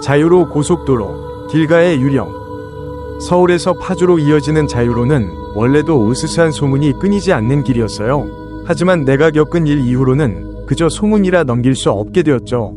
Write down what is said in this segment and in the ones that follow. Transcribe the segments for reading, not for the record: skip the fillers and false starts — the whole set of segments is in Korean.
자유로 고속도로, 길가의 유령. 서울에서 파주로 이어지는 자유로는 원래도 으스스한 소문이 끊이지 않는 길이었어요. 하지만 내가 겪은 일 이후로는 그저 소문이라 넘길 수 없게 되었죠.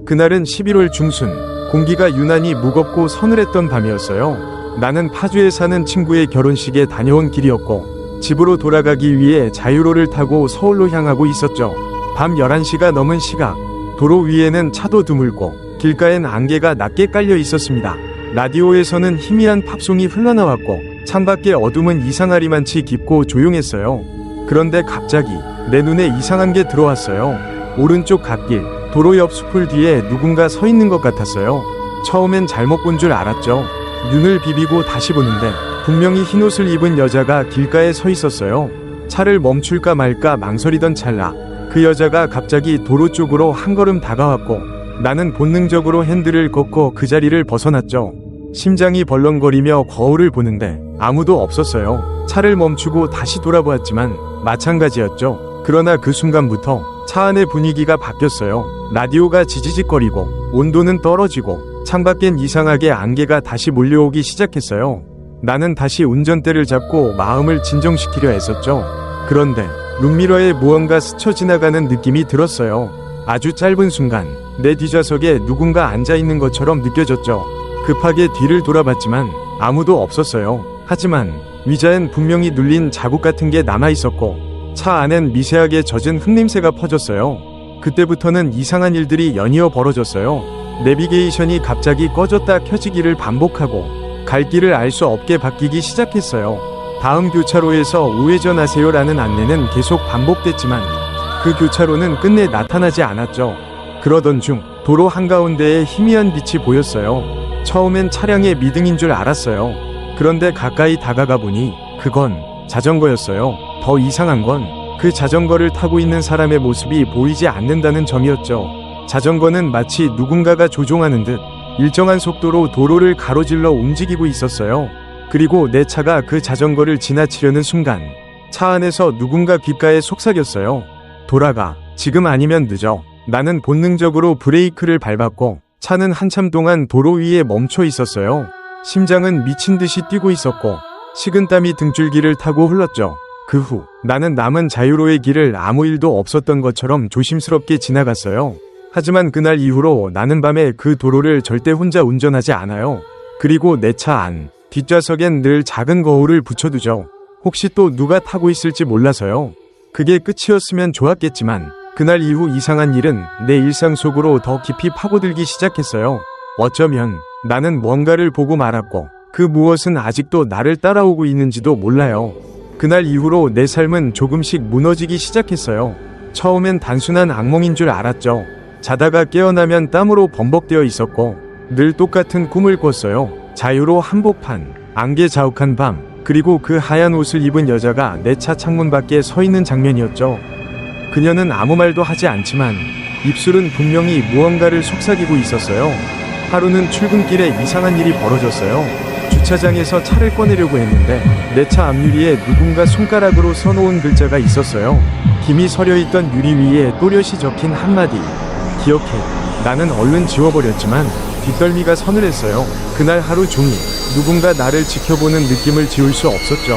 그날은 11월 중순, 공기가 유난히 무겁고 서늘했던 밤이었어요. 나는 파주에 사는 친구의 결혼식에 다녀온 길이었고 집으로 돌아가기 위해 자유로를 타고 서울로 향하고 있었죠. 밤 11시가 넘은 시각, 도로 위에는 차도 드물고 길가엔 안개가 낮게 깔려 있었습니다. 라디오에서는 희미한 팝송이 흘러나왔고 창밖의 어둠은 이상하리만치 깊고 조용했어요. 그런데 갑자기 내 눈에 이상한 게 들어왔어요. 오른쪽 갓길, 도로 옆 숲을 뒤에 누군가 서 있는 것 같았어요. 처음엔 잘못 본 줄 알았죠. 눈을 비비고 다시 보는데 분명히 흰옷을 입은 여자가 길가에 서 있었어요. 차를 멈출까 말까 망설이던 찰나 그 여자가 갑자기 도로 쪽으로 한 걸음 다가왔고 나는 본능적으로 핸들을 걷고 그 자리를 벗어났죠. 심장이 벌렁거리며 거울을 보는데 아무도 없었어요. 차를 멈추고 다시 돌아보았지만 마찬가지였죠. 그러나 그 순간부터 차 안의 분위기가 바뀌었어요. 라디오가 지지직거리고 온도는 떨어지고 창밖엔 이상하게 안개가 다시 몰려오기 시작했어요. 나는 다시 운전대를 잡고 마음을 진정시키려 애썼죠. 그런데 룸미러에 무언가 스쳐 지나가는 느낌이 들었어요. 아주 짧은 순간 내 뒷좌석에 누군가 앉아있는 것처럼 느껴졌죠. 급하게 뒤를 돌아봤지만 아무도 없었어요. 하지만 의자엔 분명히 눌린 자국 같은 게 남아있었고 차 안엔 미세하게 젖은 흙냄새가 퍼졌어요. 그때부터는 이상한 일들이 연이어 벌어졌어요. 내비게이션이 갑자기 꺼졌다 켜지기를 반복하고 갈 길을 알 수 없게 바뀌기 시작했어요. 다음 교차로에서 우회전하세요 라는 안내는 계속 반복됐지만 그 교차로는 끝내 나타나지 않았죠. 그러던 중 도로 한가운데에 희미한 빛이 보였어요. 처음엔 차량의 미등인 줄 알았어요. 그런데 가까이 다가가 보니 그건 자전거였어요. 더 이상한 건 그 자전거를 타고 있는 사람의 모습이 보이지 않는다는 점이었죠. 자전거는 마치 누군가가 조종하는 듯 일정한 속도로 도로를 가로질러 움직이고 있었어요. 그리고 내 차가 그 자전거를 지나치려는 순간 차 안에서 누군가 귓가에 속삭였어요. 돌아가. 지금 아니면 늦어. 나는 본능적으로 브레이크를 밟았고 차는 한참 동안 도로 위에 멈춰 있었어요. 심장은 미친 듯이 뛰고 있었고 식은땀이 등줄기를 타고 흘렀죠. 그 후 나는 남은 자유로의 길을 아무 일도 없었던 것처럼 조심스럽게 지나갔어요. 하지만 그날 이후로 나는 밤에 그 도로를 절대 혼자 운전하지 않아요. 그리고 내 차 안, 뒷좌석엔 늘 작은 거울을 붙여두죠. 혹시 또 누가 타고 있을지 몰라서요. 그게 끝이었으면 좋았겠지만 그날 이후 이상한 일은 내 일상 속으로 더 깊이 파고들기 시작했어요. 어쩌면 나는 뭔가를 보고 말았고 그 무엇은 아직도 나를 따라오고 있는지도 몰라요. 그날 이후로 내 삶은 조금씩 무너지기 시작했어요. 처음엔 단순한 악몽인 줄 알았죠. 자다가 깨어나면 땀으로 범벅되어 있었고 늘 똑같은 꿈을 꿨어요. 자유로 한복판, 안개 자욱한 밤, 그리고 그 하얀 옷을 입은 여자가 내 차 창문 밖에 서 있는 장면이었죠. 그녀는 아무 말도 하지 않지만 입술은 분명히 무언가를 속삭이고 있었어요. 하루는 출근길에 이상한 일이 벌어졌어요. 주차장에서 차를 꺼내려고 했는데 내 차 앞유리에 누군가 손가락으로 써놓은 글자가 있었어요. 김이 서려있던 유리 위에 또렷이 적힌 한마디. 기억해. 나는 얼른 지워버렸지만 뒷덜미가 서늘했어요. 그날 하루 종일 누군가 나를 지켜보는 느낌을 지울 수 없었죠.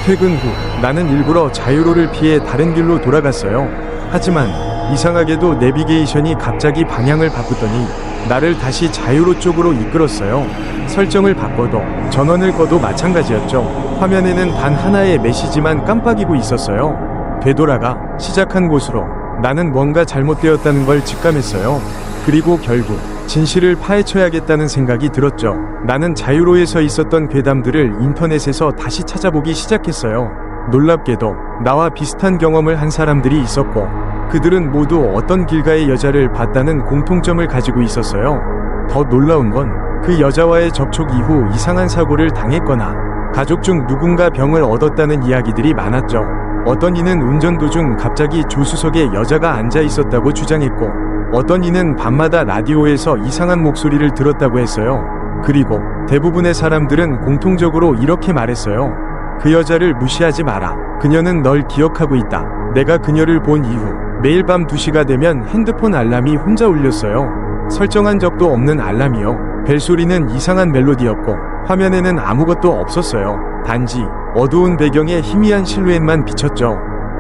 퇴근 후 나는 일부러 자유로를 피해 다른 길로 돌아갔어요. 하지만 이상하게도 내비게이션이 갑자기 방향을 바꾸더니 나를 다시 자유로 쪽으로 이끌었어요. 설정을 바꿔도 전원을 꺼도 마찬가지였죠. 화면에는 단 하나의 메시지만 깜빡이고 있었어요. 되돌아가 시작한 곳으로. 나는 뭔가 잘못되었다는 걸 직감했어요. 그리고 결국 진실을 파헤쳐야겠다는 생각이 들었죠. 나는 자유로에서 있었던 괴담들을 인터넷에서 다시 찾아보기 시작했어요. 놀랍게도 나와 비슷한 경험을 한 사람들이 있었고 그들은 모두 어떤 길가의 여자를 봤다는 공통점을 가지고 있었어요. 더 놀라운 건 그 여자와의 접촉 이후 이상한 사고를 당했거나 가족 중 누군가 병을 얻었다는 이야기들이 많았죠. 어떤 이는 운전 도중 갑자기 조수석에 여자가 앉아 있었다고 주장했고 어떤 이는 밤마다 라디오에서 이상한 목소리를 들었다고 했어요. 그리고 대부분의 사람들은 공통적으로 이렇게 말했어요. 그 여자를 무시하지 마라. 그녀는 널 기억하고 있다. 내가 그녀를 본 이후 매일 밤 2시가 되면 핸드폰 알람이 혼자 울렸어요. 설정한 적도 없는 알람이요. 벨소리는 이상한 멜로디였고 화면에는 아무것도 없었어요. 단지 어두운 배경에 희미한 실루엣만 비쳤죠.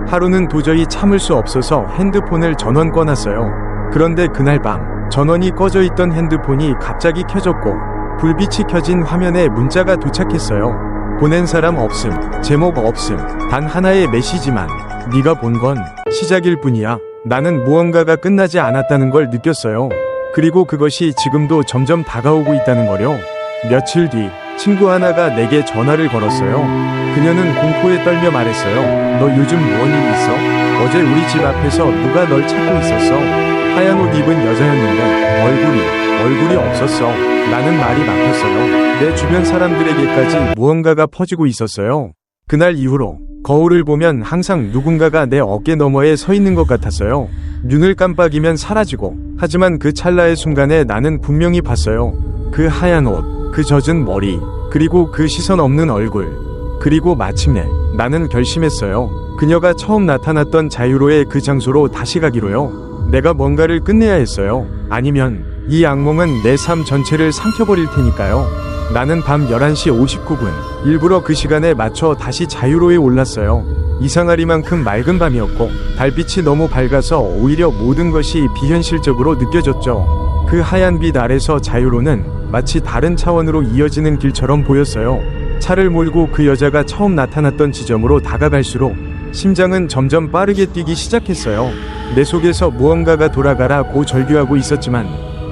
하루는 도저히 참을 수 없어서 핸드폰을 전원 꺼놨어요. 그런데 그날 밤 전원이 꺼져 있던 핸드폰이 갑자기 켜졌고 불빛이 켜진 화면에 문자가 도착했어요. 보낸 사람 없음, 제목 없음, 단 하나의 메시지만. 네가 본 건 시작일 뿐이야. 나는 무언가가 끝나지 않았다는 걸 느꼈어요. 그리고 그것이 지금도 점점 다가오고 있다는 거요. 며칠 뒤 친구 하나가 내게 전화를 걸었어요. 그녀는 공포에 떨며 말했어요. 너 요즘 무슨 일 있어? 어제 우리 집 앞에서 누가 널 찾고 있었어. 하얀 옷 입은 여자였는데 얼굴이 없었어. 나는 말이 막혔어요. 내 주변 사람들에게까지 무언가가 퍼지고 있었어요. 그날 이후로 거울을 보면 항상 누군가가 내 어깨 너머에 서 있는 것 같았어요. 눈을 깜빡이면 사라지고, 하지만 그 찰나의 순간에 나는 분명히 봤어요. 그 하얀 옷, 그 젖은 머리, 그리고 그 시선 없는 얼굴. 그리고 마침내 나는 결심했어요. 그녀가 처음 나타났던 자유로의 그 장소로 다시 가기로요. 내가 뭔가를 끝내야 했어요. 아니면 이 악몽은 내 삶 전체를 삼켜버릴 테니까요. 나는 밤 11시 59분 일부러 그 시간에 맞춰 다시 자유로에 올랐어요. 이상하리만큼 맑은 밤이었고 달빛이 너무 밝아서 오히려 모든 것이 비현실적으로 느껴졌죠. 그 하얀 빛 아래서 자유로는 마치 다른 차원으로 이어지는 길처럼 보였어요. 차를 몰고 그 여자가 처음 나타났던 지점으로 다가갈수록 심장은 점점 빠르게 뛰기 시작했어요. 내 속에서 무언가가 돌아가라고 절규하고 있었지만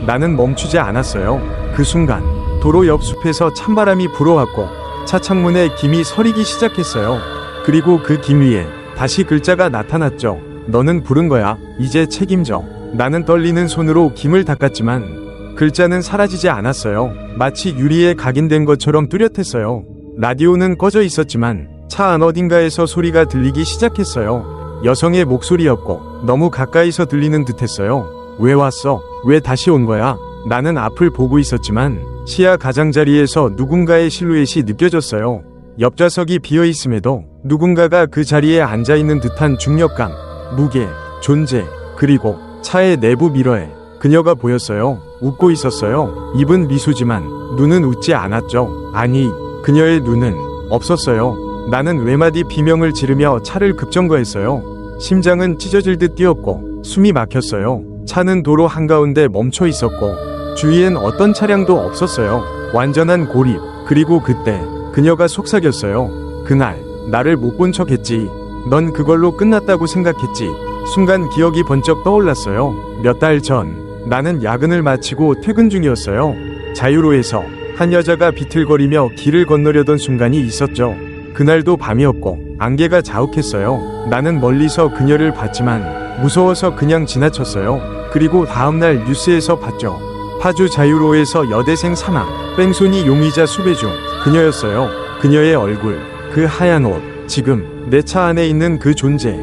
나는 멈추지 않았어요. 그 순간 도로 옆 숲에서 찬바람이 불어왔고 차 창문에 김이 서리기 시작했어요. 그리고 그 김 위에 다시 글자가 나타났죠. 너는 부른 거야. 이제 책임져. 나는 떨리는 손으로 김을 닦았지만 글자는 사라지지 않았어요. 마치 유리에 각인된 것처럼 뚜렷했어요. 라디오는 꺼져 있었지만 차 안 어딘가에서 소리가 들리기 시작했어요. 여성의 목소리였고 너무 가까이서 들리는 듯했어요. 왜 왔어? 왜 다시 온 거야? 나는 앞을 보고 있었지만 시야 가장자리에서 누군가의 실루엣이 느껴졌어요. 옆좌석이 비어있음에도 누군가가 그 자리에 앉아있는 듯한 중력감, 무게, 존재, 그리고 차의 내부 미러에 그녀가 보였어요. 웃고 있었어요. 입은 미소지만 눈은 웃지 않았죠. 아니, 그녀의 눈은 없었어요. 나는 외마디 비명을 지르며 차를 급정거했어요. 심장은 찢어질 듯 뛰었고 숨이 막혔어요. 차는 도로 한가운데 멈춰 있었고 주위엔 어떤 차량도 없었어요. 완전한 고립. 그리고 그때 그녀가 속삭였어요. 그날 나를 못 본 척 했지. 넌 그걸로 끝났다고 생각했지. 순간 기억이 번쩍 떠올랐어요. 몇 달 전 나는 야근을 마치고 퇴근 중이었어요. 자유로에서 한 여자가 비틀거리며 길을 건너려던 순간이 있었죠. 그날도 밤이었고 안개가 자욱했어요. 나는 멀리서 그녀를 봤지만 무서워서 그냥 지나쳤어요. 그리고 다음날 뉴스에서 봤죠. 파주 자유로에서 여대생 사망. 뺑소니 용의자 수배 중. 그녀였어요. 그녀의 얼굴, 그 하얀 옷, 지금 내 차 안에 있는 그 존재.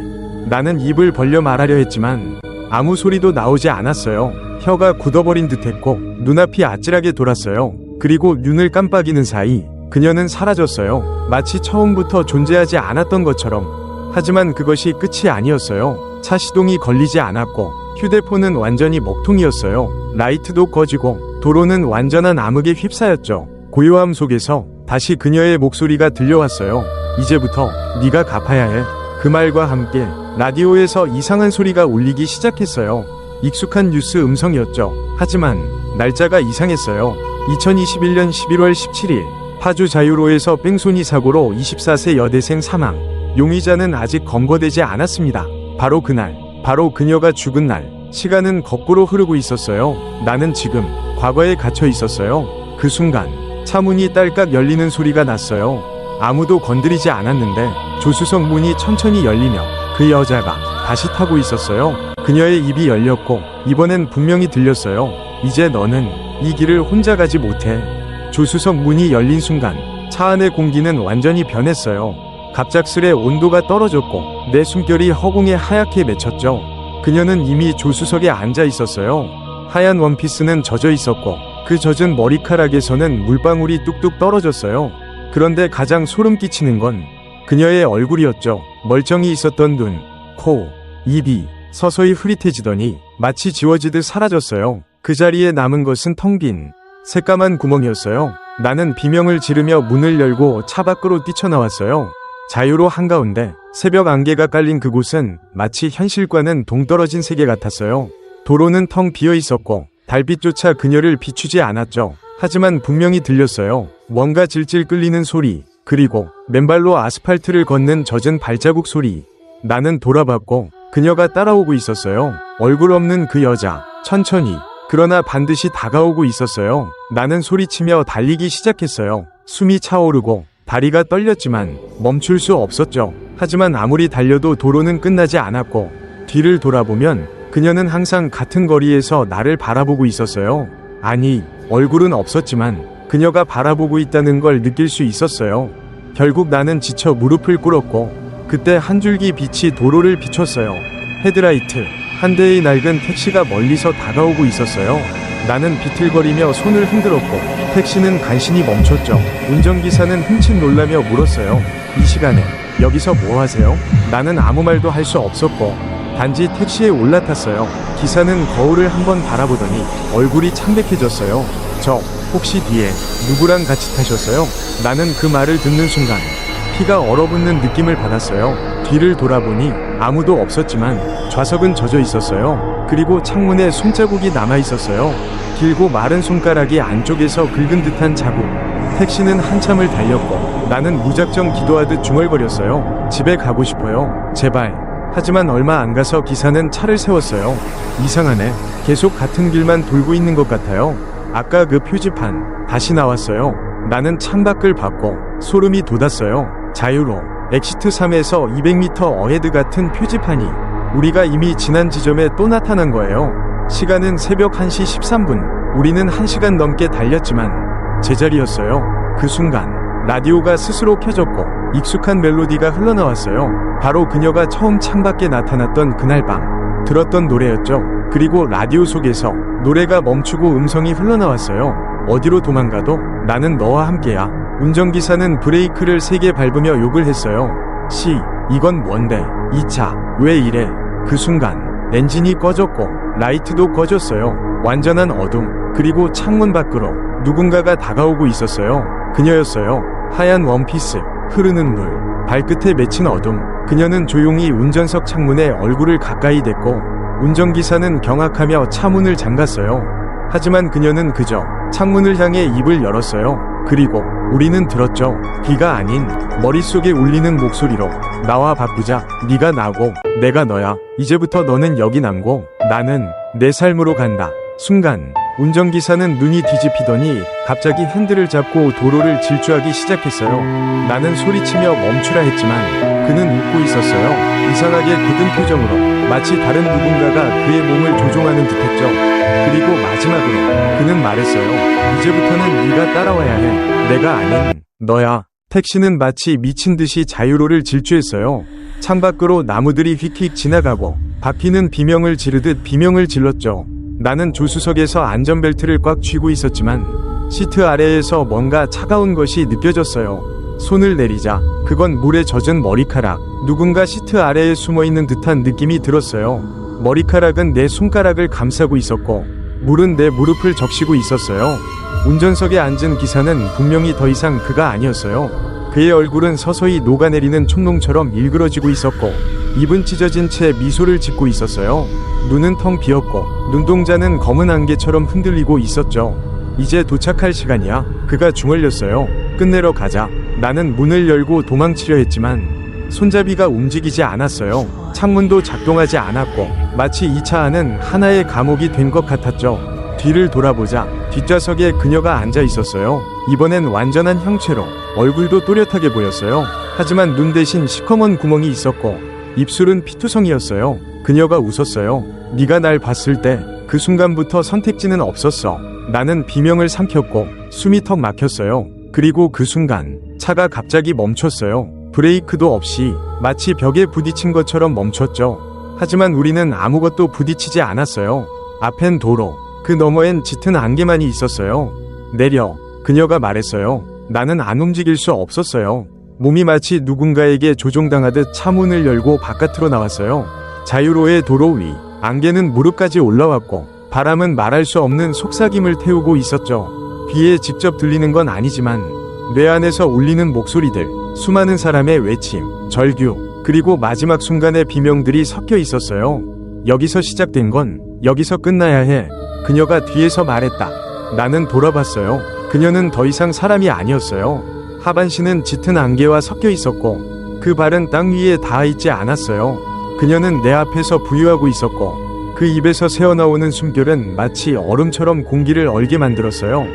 나는 입을 벌려 말하려 했지만 아무 소리도 나오지 않았어요. 혀가 굳어버린 듯했고 눈앞이 아찔하게 돌았어요. 그리고 눈을 깜빡이는 사이 그녀는 사라졌어요. 마치 처음부터 존재하지 않았던 것처럼. 하지만 그것이 끝이 아니었어요. 차 시동이 걸리지 않았고 휴대폰은 완전히 먹통이었어요. 라이트도 꺼지고 도로는 완전한 암흑에 휩싸였죠. 고요함 속에서 다시 그녀의 목소리가 들려왔어요. 이제부터 네가 갚아야 해. 그 말과 함께 라디오에서 이상한 소리가 울리기 시작했어요. 익숙한 뉴스 음성이었죠. 하지만 날짜가 이상했어요. 2021년 11월 17일 파주 자유로에서 뺑소니 사고로 24세 여대생 사망. 용의자는 아직 검거되지 않았습니다. 바로 그날, 바로 그녀가 죽은 날, 시간은 거꾸로 흐르고 있었어요. 나는 지금 과거에 갇혀 있었어요. 그 순간 차 문이 딸깍 열리는 소리가 났어요. 아무도 건드리지 않았는데 조수석 문이 천천히 열리며 그 여자가 다시 타고 있었어요. 그녀의 입이 열렸고 이번엔 분명히 들렸어요. 이제 너는 이 길을 혼자 가지 못해. 조수석 문이 열린 순간 차 안의 공기는 완전히 변했어요. 갑작스레 온도가 떨어졌고 내 숨결이 허공에 하얗게 맺혔죠. 그녀는 이미 조수석에 앉아 있었어요. 하얀 원피스는 젖어 있었고 그 젖은 머리카락에서는 물방울이 뚝뚝 떨어졌어요. 그런데 가장 소름 끼치는 건 그녀의 얼굴이었죠. 멀쩡히 있었던 눈, 코, 입이 서서히 흐릿해지더니 마치 지워지듯 사라졌어요. 그 자리에 남은 것은 텅 빈 새까만 구멍이었어요. 나는 비명을 지르며 문을 열고 차 밖으로 뛰쳐나왔어요. 자유로 한가운데 새벽 안개가 깔린 그곳은 마치 현실과는 동떨어진 세계 같았어요. 도로는 텅 비어 있었고 달빛조차 그녀를 비추지 않았죠. 하지만 분명히 들렸어요. 뭔가 질질 끌리는 소리, 그리고 맨발로 아스팔트를 걷는 젖은 발자국 소리. 나는 돌아봤고 그녀가 따라오고 있었어요. 얼굴 없는 그 여자, 천천히, 그러나 반드시 다가오고 있었어요. 나는 소리치며 달리기 시작했어요. 숨이 차오르고 다리가 떨렸지만 멈출 수 없었죠. 하지만 아무리 달려도 도로는 끝나지 않았고 뒤를 돌아보면 그녀는 항상 같은 거리에서 나를 바라보고 있었어요. 아니, 얼굴은 없었지만 그녀가 바라보고 있다는 걸 느낄 수 있었어요. 결국 나는 지쳐 무릎을 꿇었고 그때 한 줄기 빛이 도로를 비췄어요. 헤드라이트, 한 대의 낡은 택시가 멀리서 다가오고 있었어요. 나는 비틀거리며 손을 흔들었고 택시는 간신히 멈췄죠. 운전기사는 흠칫 놀라며 물었어요. 이 시간에 여기서 뭐 하세요? 나는 아무 말도 할 수 없었고 단지 택시에 올라탔어요. 기사는 거울을 한번 바라보더니 얼굴이 창백해졌어요. 저 혹시 뒤에 누구랑 같이 타셨어요? 나는 그 말을 듣는 순간 피가 얼어붙는 느낌을 받았어요. 뒤를 돌아보니 아무도 없었지만 좌석은 젖어 있었어요. 그리고 창문에 손자국이 남아 있었어요. 길고 마른 손가락이 안쪽에서 긁은 듯한 자국. 택시는 한참을 달렸고 나는 무작정 기도하듯 중얼거렸어요. 집에 가고 싶어요. 제발. 하지만 얼마 안 가서 기사는 차를 세웠어요. 이상하네. 계속 같은 길만 돌고 있는 것 같아요. 아까 그 표지판 다시 나왔어요. 나는 창밖을 봤고 소름이 돋았어요. 자유로 엑시트 3에서 200m 어헤드 같은 표지판이 우리가 이미 지난 지점에 또 나타난 거예요. 시간은 새벽 1시 13분. 우리는 1시간 넘게 달렸지만 제자리였어요. 그 순간 라디오가 스스로 켜졌고 익숙한 멜로디가 흘러나왔어요. 바로 그녀가 처음 창밖에 나타났던 그날 밤 들었던 노래였죠. 그리고 라디오 속에서 노래가 멈추고 음성이 흘러나왔어요. 어디로 도망가도 나는 너와 함께야. 운전기사는 브레이크를 세게 밟으며 욕을 했어요. 이건 뭔데? 이 차 왜 이래? 그 순간 엔진이 꺼졌고 라이트도 꺼졌어요. 완전한 어둠. 그리고 창문 밖으로 누군가가 다가오고 있었어요. 그녀였어요. 하얀 원피스, 흐르는 물, 발끝에 맺힌 어둠. 그녀는 조용히 운전석 창문에 얼굴을 가까이 댔고 운전기사는 경악하며 차문을 잠갔어요. 하지만 그녀는 그저 창문을 향해 입을 열었어요. 그리고 우리는 들었죠. 비가 아닌 머릿속에 울리는 목소리로 나와 바꾸자. 네가 나고 내가 너야. 이제부터 너는 여기 남고 나는 내 삶으로 간다. 순간 운전기사는 눈이 뒤집히더니 갑자기 핸들을 잡고 도로를 질주하기 시작했어요. 나는 소리치며 멈추라 했지만 그는 웃고 있었어요. 이상하게 굳은 표정으로 마치 다른 누군가가 그의 몸을 조종하는 듯했죠. 그리고 마지막으로 그는 말했어요. 이제부터는 네가 따라와야 해. 내가 아닌 너야. 택시는 마치 미친 듯이 자유로를 질주했어요. 창밖으로 나무들이 휙휙 지나가고 바퀴는 비명을 지르듯 비명을 질렀죠. 나는 조수석에서 안전벨트를 꽉 쥐고 있었지만 시트 아래에서 뭔가 차가운 것이 느껴졌어요. 손을 내리자 그건 물에 젖은 머리카락. 누군가 시트 아래에 숨어있는 듯한 느낌이 들었어요. 머리카락은 내 손가락을 감싸고 있었고 물은 내 무릎을 적시고 있었어요. 운전석에 앉은 기사는 분명히 더 이상 그가 아니었어요. 그의 얼굴은 서서히 녹아내리는 촛농처럼 일그러지고 있었고 입은 찢어진 채 미소를 짓고 있었어요. 눈은 텅 비었고 눈동자는 검은 안개처럼 흔들리고 있었죠. 이제 도착할 시간이야. 그가 중얼렸어요. 끝내러 가자. 나는 문을 열고 도망치려 했지만 손잡이가 움직이지 않았어요. 창문도 작동하지 않았고 마치 이 차 안은 하나의 감옥이 된 것 같았죠. 뒤를 돌아보자 뒷좌석에 그녀가 앉아 있었어요. 이번엔 완전한 형체로 얼굴도 또렷하게 보였어요. 하지만 눈 대신 시커먼 구멍이 있었고 입술은 피투성이었어요. 그녀가 웃었어요. 네가 날 봤을 때 그 순간부터 선택지는 없었어. 나는 비명을 삼켰고 숨이 턱 막혔어요. 그리고 그 순간 차가 갑자기 멈췄어요. 브레이크도 없이 마치 벽에 부딪힌 것처럼 멈췄죠. 하지만 우리는 아무것도 부딪히지 않았어요. 앞엔 도로, 그 너머엔 짙은 안개만이 있었어요. 내려, 그녀가 말했어요. 나는 안 움직일 수 없었어요. 몸이 마치 누군가에게 조종당하듯 차 문을 열고 바깥으로 나왔어요. 자유로의 도로 위, 안개는 무릎까지 올라왔고 바람은 말할 수 없는 속삭임을 태우고 있었죠. 귀에 직접 들리는 건 아니지만 뇌 안에서 울리는 목소리들, 수많은 사람의 외침, 절규, 그리고 마지막 순간의 비명들이 섞여 있었어요. 여기서 시작된 건 여기서 끝나야 해. 그녀가 뒤에서 말했다. 나는 돌아봤어요. 그녀는 더 이상 사람이 아니었어요. 하반신은 짙은 안개와 섞여 있었고 그 발은 땅 위에 닿아 있지 않았어요. 그녀는 내 앞에서 부유하고 있었고 그 입에서 새어나오는 숨결은 마치 얼음처럼 공기를 얼게 만들었어요.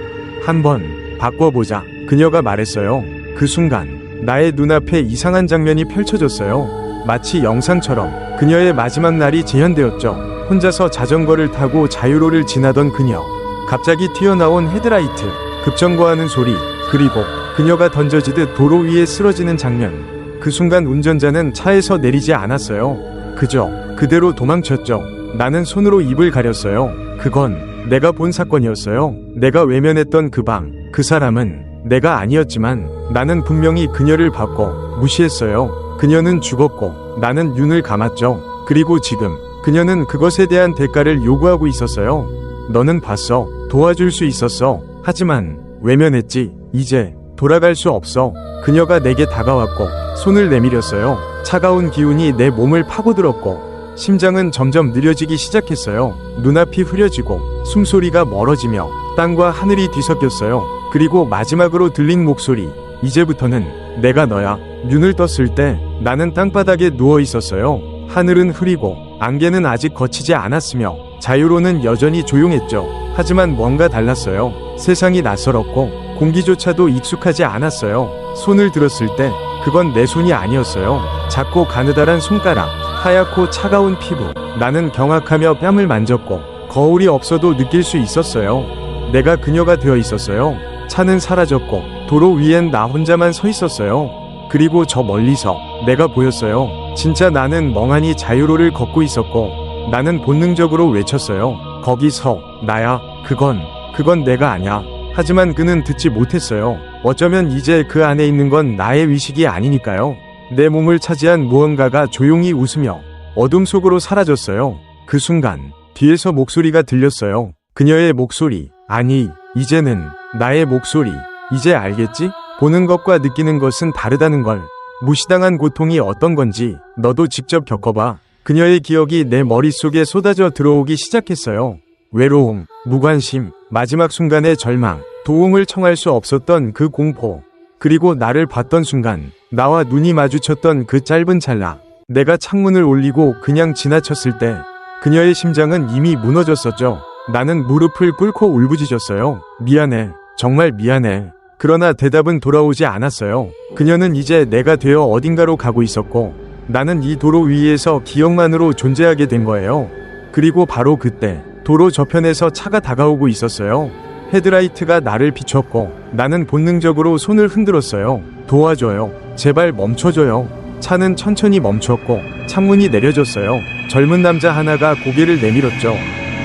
한번 바꿔보자. 그녀가 말했어요. 그 순간 나의 눈앞에 이상한 장면이 펼쳐졌어요. 마치 영상처럼 그녀의 마지막 날이 재현되었죠. 혼자서 자전거를 타고 자유로를 지나던 그녀. 갑자기 튀어나온 헤드라이트, 급정거하는 소리, 그리고 그녀가 던져지듯 도로 위에 쓰러지는 장면. 그 순간 운전자는 차에서 내리지 않았어요. 그저 그대로 도망쳤죠. 나는 손으로 입을 가렸어요. 그건 내가 본 사건이었어요. 내가 외면했던 그 방, 그 사람은 내가 아니었지만 나는 분명히 그녀를 봤고 무시했어요. 그녀는 죽었고 나는 눈을 감았죠. 그리고 지금 그녀는 그것에 대한 대가를 요구하고 있었어요. 너는 봤어. 도와줄 수 있었어. 하지만 외면했지. 이제 돌아갈 수 없어. 그녀가 내게 다가왔고 손을 내밀었어요. 차가운 기운이 내 몸을 파고들었고 심장은 점점 느려지기 시작했어요. 눈앞이 흐려지고 숨소리가 멀어지며 땅과 하늘이 뒤섞였어요. 그리고 마지막으로 들린 목소리. 이제부터는 내가 너야. 눈을 떴을 때 나는 땅바닥에 누워 있었어요. 하늘은 흐리고 안개는 아직 걷히지 않았으며 자유로는 여전히 조용했죠. 하지만 뭔가 달랐어요. 세상이 낯설었고 공기조차도 익숙하지 않았어요. 손을 들었을 때 그건 내 손이 아니었어요. 작고 가느다란 손가락, 하얗고 차가운 피부. 나는 경악하며 뺨을 만졌고 거울이 없어도 느낄 수 있었어요. 내가 그녀가 되어 있었어요. 차는 사라졌고 도로 위엔 나 혼자만 서 있었어요. 그리고 저 멀리서 내가 보였어요. 진짜 나는 멍하니 자유로를 걷고 있었고 나는 본능적으로 외쳤어요. 거기서 나야. 그건 내가 아냐. 하지만 그는 듣지 못했어요. 어쩌면 이제 그 안에 있는 건 나의 의식이 아니니까요. 내 몸을 차지한 무언가가 조용히 웃으며 어둠 속으로 사라졌어요. 그 순간 뒤에서 목소리가 들렸어요. 그녀의 목소리. 아니, 이제는 나의 목소리. 이제 알겠지? 보는 것과 느끼는 것은 다르다는 걸. 무시당한 고통이 어떤 건지 너도 직접 겪어봐. 그녀의 기억이 내 머릿속에 쏟아져 들어오기 시작했어요. 외로움, 무관심, 마지막 순간의 절망, 도움을 청할 수 없었던 그 공포. 그리고 나를 봤던 순간, 나와 눈이 마주쳤던 그 짧은 찰나. 내가 창문을 올리고 그냥 지나쳤을 때 그녀의 심장은 이미 무너졌었죠. 나는 무릎을 꿇고 울부짖었어요. 미안해. 정말 미안해. 그러나 대답은 돌아오지 않았어요. 그녀는 이제 내가 되어 어딘가로 가고 있었고 나는 이 도로 위에서 기억만으로 존재하게 된 거예요. 그리고 바로 그때 도로 저편에서 차가 다가오고 있었어요. 헤드라이트가 나를 비췄고 나는 본능적으로 손을 흔들었어요. 도와줘요. 제발 멈춰줘요. 차는 천천히 멈췄고 창문이 내려졌어요. 젊은 남자 하나가 고개를 내밀었죠.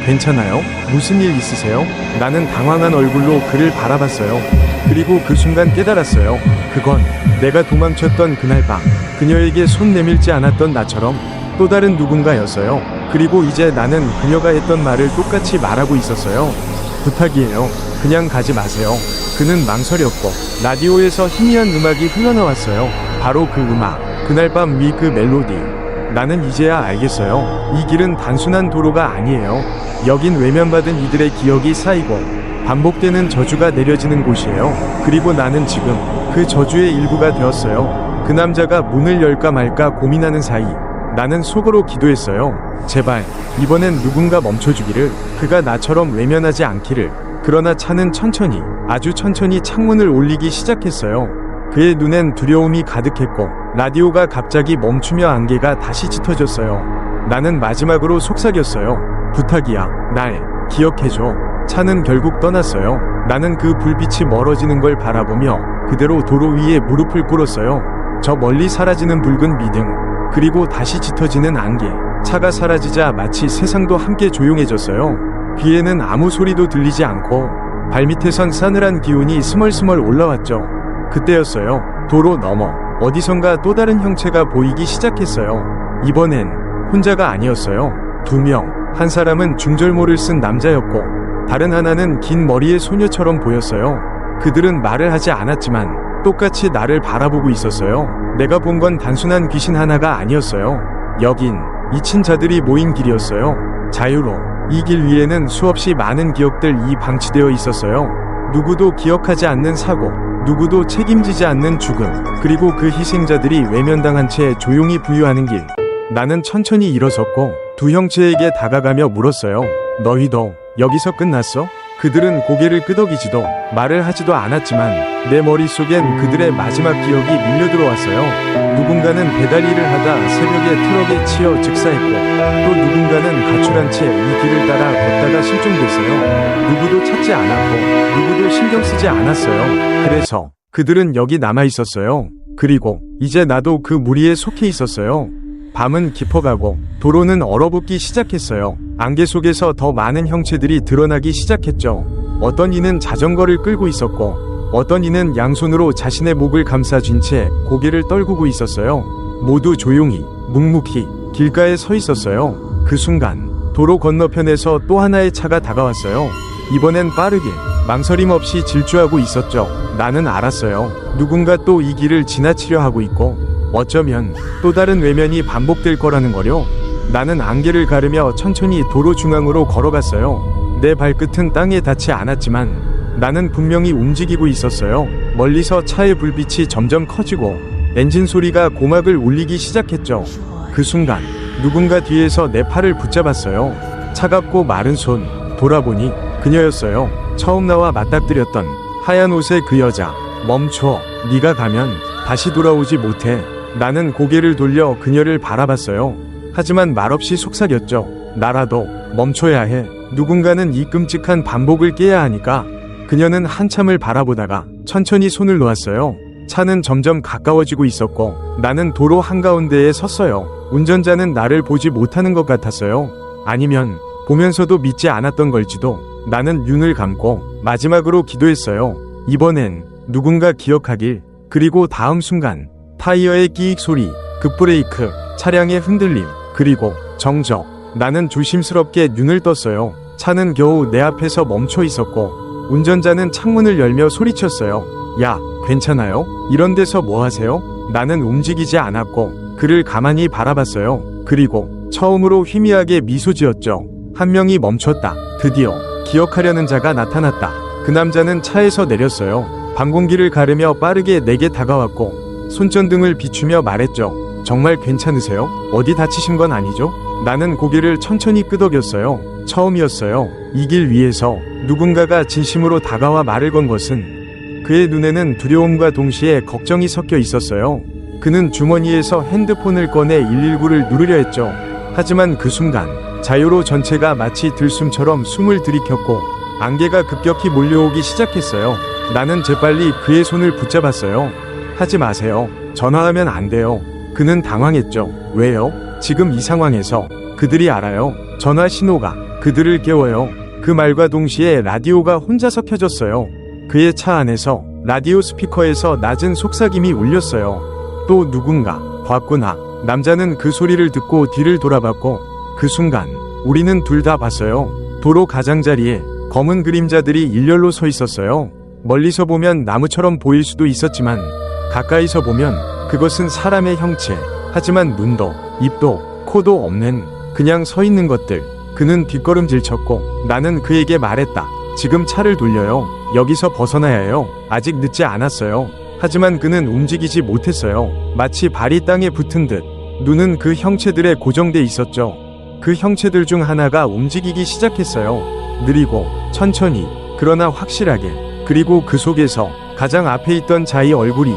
괜찮아요? 무슨 일 있으세요? 나는 당황한 얼굴로 그를 바라봤어요. 그리고 그 순간 깨달았어요. 그건 내가 도망쳤던 그날 밤 그녀에게 손 내밀지 않았던 나처럼 또 다른 누군가였어요. 그리고 이제 나는 그녀가 했던 말을 똑같이 말하고 있었어요. 부탁이에요. 그냥 가지 마세요. 그는 망설였고 라디오에서 희미한 음악이 흘러나왔어요. 바로 그 음악. 그날 밤 위 그 멜로디. 나는 이제야 알겠어요. 이 길은 단순한 도로가 아니에요. 여긴 외면받은 이들의 기억이 쌓이고 반복되는 저주가 내려지는 곳이에요. 그리고 나는 지금 그 저주의 일부가 되었어요. 그 남자가 문을 열까 말까 고민하는 사이 나는 속으로 기도했어요. 제발 이번엔 누군가 멈춰주기를. 그가 나처럼 외면하지 않기를. 그러나 차는 천천히, 아주 천천히 창문을 올리기 시작했어요. 그의 눈엔 두려움이 가득했고 라디오가 갑자기 멈추며 안개가 다시 짙어졌어요. 나는 마지막으로 속삭였어요. 부탁이야. 날 기억해줘. 차는 결국 떠났어요. 나는 그 불빛이 멀어지는 걸 바라보며 그대로 도로 위에 무릎을 꿇었어요. 저 멀리 사라지는 붉은 미등, 그리고 다시 짙어지는 안개. 차가 사라지자 마치 세상도 함께 조용해졌어요. 귀에는 아무 소리도 들리지 않고 발밑에선 싸늘한 기운이 스멀스멀 올라왔죠. 그때였어요. 도로 너머 어디선가 또 다른 형체가 보이기 시작했어요. 이번엔 혼자가 아니었어요. 2명. 한 사람은 중절모를 쓴 남자였고 다른 하나는 긴 머리의 소녀처럼 보였어요. 그들은 말을 하지 않았지만 똑같이 나를 바라보고 있었어요. 내가 본 건 단순한 귀신 하나가 아니었어요. 여긴 잊힌 자들이 모인 길이었어요. 자유로. 이 길 위에는 수없이 많은 기억들이 방치되어 있었어요. 누구도 기억하지 않는 사고, 누구도 책임지지 않는 죽음, 그리고 그 희생자들이 외면당한 채 조용히 부유하는 길. 나는 천천히 일어섰고 두 형제에게 다가가며 물었어요. 너희도 여기서 끝났어? 그들은 고개를 끄덕이지도 말을 하지도 않았지만 내 머릿속엔 그들의 마지막 기억이 밀려들어왔어요. 누군가는 배달 일을 하다 새벽에 트럭에 치여 즉사했고 또 누군가는 가출한 채 이 길을 따라 걷다가 실종됐어요. 누구도 찾지 않았고 누구도 신경 쓰지 않았어요. 그래서 그들은 여기 남아 있었어요. 그리고 이제 나도 그 무리에 속해 있었어요. 밤은 깊어가고 도로는 얼어붙기 시작했어요. 안개 속에서 더 많은 형체들이 드러나기 시작했죠. 어떤 이는 자전거를 끌고 있었고 어떤 이는 양손으로 자신의 목을 감싸쥔 채 고개를 떨구고 있었어요. 모두 조용히 묵묵히 길가에 서 있었어요. 그 순간 도로 건너편에서 또 하나의 차가 다가왔어요. 이번엔 빠르게 망설임 없이 질주하고 있었죠. 나는 알았어요. 누군가 또 이 길을 지나치려 하고 있고 어쩌면 또 다른 외면이 반복될 거라는 거요. 나는 안개를 가르며 천천히 도로 중앙으로 걸어갔어요. 내 발끝은 땅에 닿지 않았지만 나는 분명히 움직이고 있었어요. 멀리서 차의 불빛이 점점 커지고 엔진 소리가 고막을 울리기 시작했죠. 그 순간 누군가 뒤에서 내 팔을 붙잡았어요. 차갑고 마른 손. 돌아보니 그녀였어요. 처음 나와 맞닥뜨렸던 하얀 옷의 그 여자. 멈춰. 네가 가면 다시 돌아오지 못해. 나는 고개를 돌려 그녀를 바라봤어요. 하지만 말없이 속삭였죠. 나라도 멈춰야 해. 누군가는 이 끔찍한 반복을 깨야 하니까. 그녀는 한참을 바라보다가 천천히 손을 놓았어요. 차는 점점 가까워지고 있었고 나는 도로 한가운데에 섰어요. 운전자는 나를 보지 못하는 것 같았어요. 아니면 보면서도 믿지 않았던 걸지도. 나는 눈을 감고 마지막으로 기도했어요. 이번엔 누군가 기억하길. 그리고 다음 순간 타이어의 끼익 소리, 급브레이크, 차량의 흔들림, 그리고 정적. 나는 조심스럽게 눈을 떴어요. 차는 겨우 내 앞에서 멈춰 있었고 운전자는 창문을 열며 소리쳤어요. 야, 괜찮아요? 이런 데서 뭐 하세요? 나는 움직이지 않았고 그를 가만히 바라봤어요. 그리고 처음으로 희미하게 미소 지었죠. 한 명이 멈췄다. 드디어 기억하려는 자가 나타났다. 그 남자는 차에서 내렸어요. 밤 공기를 가르며 빠르게 내게 다가왔고 손전등을 비추며 말했죠. 정말 괜찮으세요? 어디 다치신 건 아니죠? 나는 고개를 천천히 끄덕였어요. 처음이었어요. 이 길 위에서 누군가가 진심으로 다가와 말을 건 것은. 그의 눈에는 두려움과 동시에 걱정이 섞여 있었어요. 그는 주머니에서 핸드폰을 꺼내 119를 누르려 했죠. 하지만 그 순간 자유로 전체가 마치 들숨처럼 숨을 들이켰고 안개가 급격히 몰려오기 시작했어요. 나는 재빨리 그의 손을 붙잡았어요. 하지 마세요. 전화하면 안 돼요. 그는 당황했죠. 왜요? 지금 이 상황에서 그들이 알아요. 전화 신호가 그들을 깨워요. 그 말과 동시에 라디오가 혼자서 켜졌어요. 그의 차 안에서 라디오 스피커에서 낮은 속삭임이 울렸어요. 또 누군가 봤구나. 남자는 그 소리를 듣고 뒤를 돌아봤고 그 순간 우리는 둘 다 봤어요. 도로 가장자리에 검은 그림자들이 일렬로 서 있었어요. 멀리서 보면 나무처럼 보일 수도 있었지만 가까이서 보면 그것은 사람의 형체. 하지만 눈도 입도 코도 없는 그냥 서 있는 것들. 그는 뒷걸음질 쳤고 나는 그에게 말했다. 지금 차를 돌려요. 여기서 벗어나야 해요. 아직 늦지 않았어요. 하지만 그는 움직이지 못했어요. 마치 발이 땅에 붙은 듯. 눈은 그 형체들에 고정돼 있었죠. 그 형체들 중 하나가 움직이기 시작했어요. 느리고 천천히 그러나 확실하게. 그리고 그 속에서 가장 앞에 있던 자의 얼굴이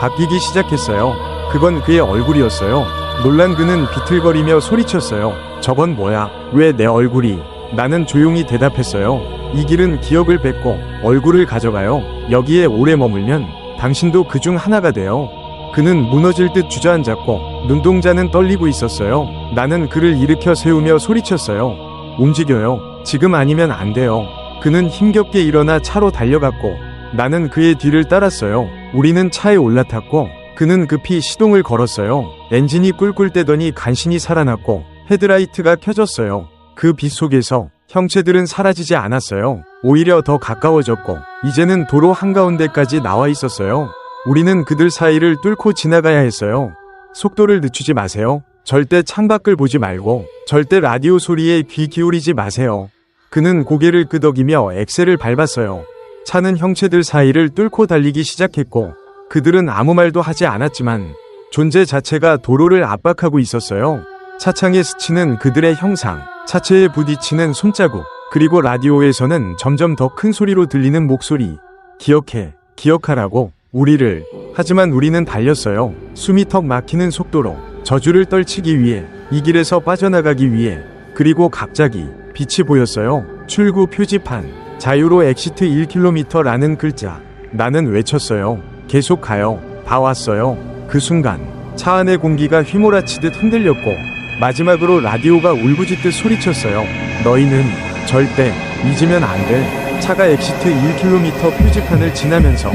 바뀌기 시작했어요. 그건 그의 얼굴이었어요. 놀란 그는 비틀거리며 소리쳤어요. 저건 뭐야? 왜 내 얼굴이? 나는 조용히 대답했어요. 이 길은 기억을 뱉고 얼굴을 가져가요. 여기에 오래 머물면 당신도 그 중 하나가 돼요. 그는 무너질 듯 주저앉았고 눈동자는 떨리고 있었어요. 나는 그를 일으켜 세우며 소리쳤어요. 움직여요. 지금 아니면 안 돼요. 그는 힘겹게 일어나 차로 달려갔고 나는 그의 뒤를 따랐어요. 우리는 차에 올라탔고 그는 급히 시동을 걸었어요. 엔진이 꿀꿀대더니 간신히 살아났고 헤드라이트가 켜졌어요. 그 빛 속에서 형체들은 사라지지 않았어요. 오히려 더 가까워졌고 이제는 도로 한가운데까지 나와 있었어요. 우리는 그들 사이를 뚫고 지나가야 했어요. 속도를 늦추지 마세요. 절대 창밖을 보지 말고 절대 라디오 소리에 귀 기울이지 마세요. 그는 고개를 끄덕이며 엑셀을 밟았어요. 차는 형체들 사이를 뚫고 달리기 시작했고 그들은 아무 말도 하지 않았지만 존재 자체가 도로를 압박하고 있었어요. 차창에 스치는 그들의 형상, 차체에 부딪히는 손자국, 그리고 라디오에서는 점점 더 큰 소리로 들리는 목소리. 기억해, 기억하라고, 우리를. 하지만 우리는 달렸어요. 숨이 턱 막히는 속도로, 저주를 떨치기 위해, 이 길에서 빠져나가기 위해. 그리고 갑자기 빛이 보였어요. 출구 표지판, 자유로 엑시트 1km라는 글자. 나는 외쳤어요. 계속 가요. 다 왔어요. 그 순간 차 안의 공기가 휘몰아치듯 흔들렸고 마지막으로 라디오가 울부짖듯 소리쳤어요. 너희는 절대 잊으면 안 돼. 차가 엑시트 1km 표지판을 지나면서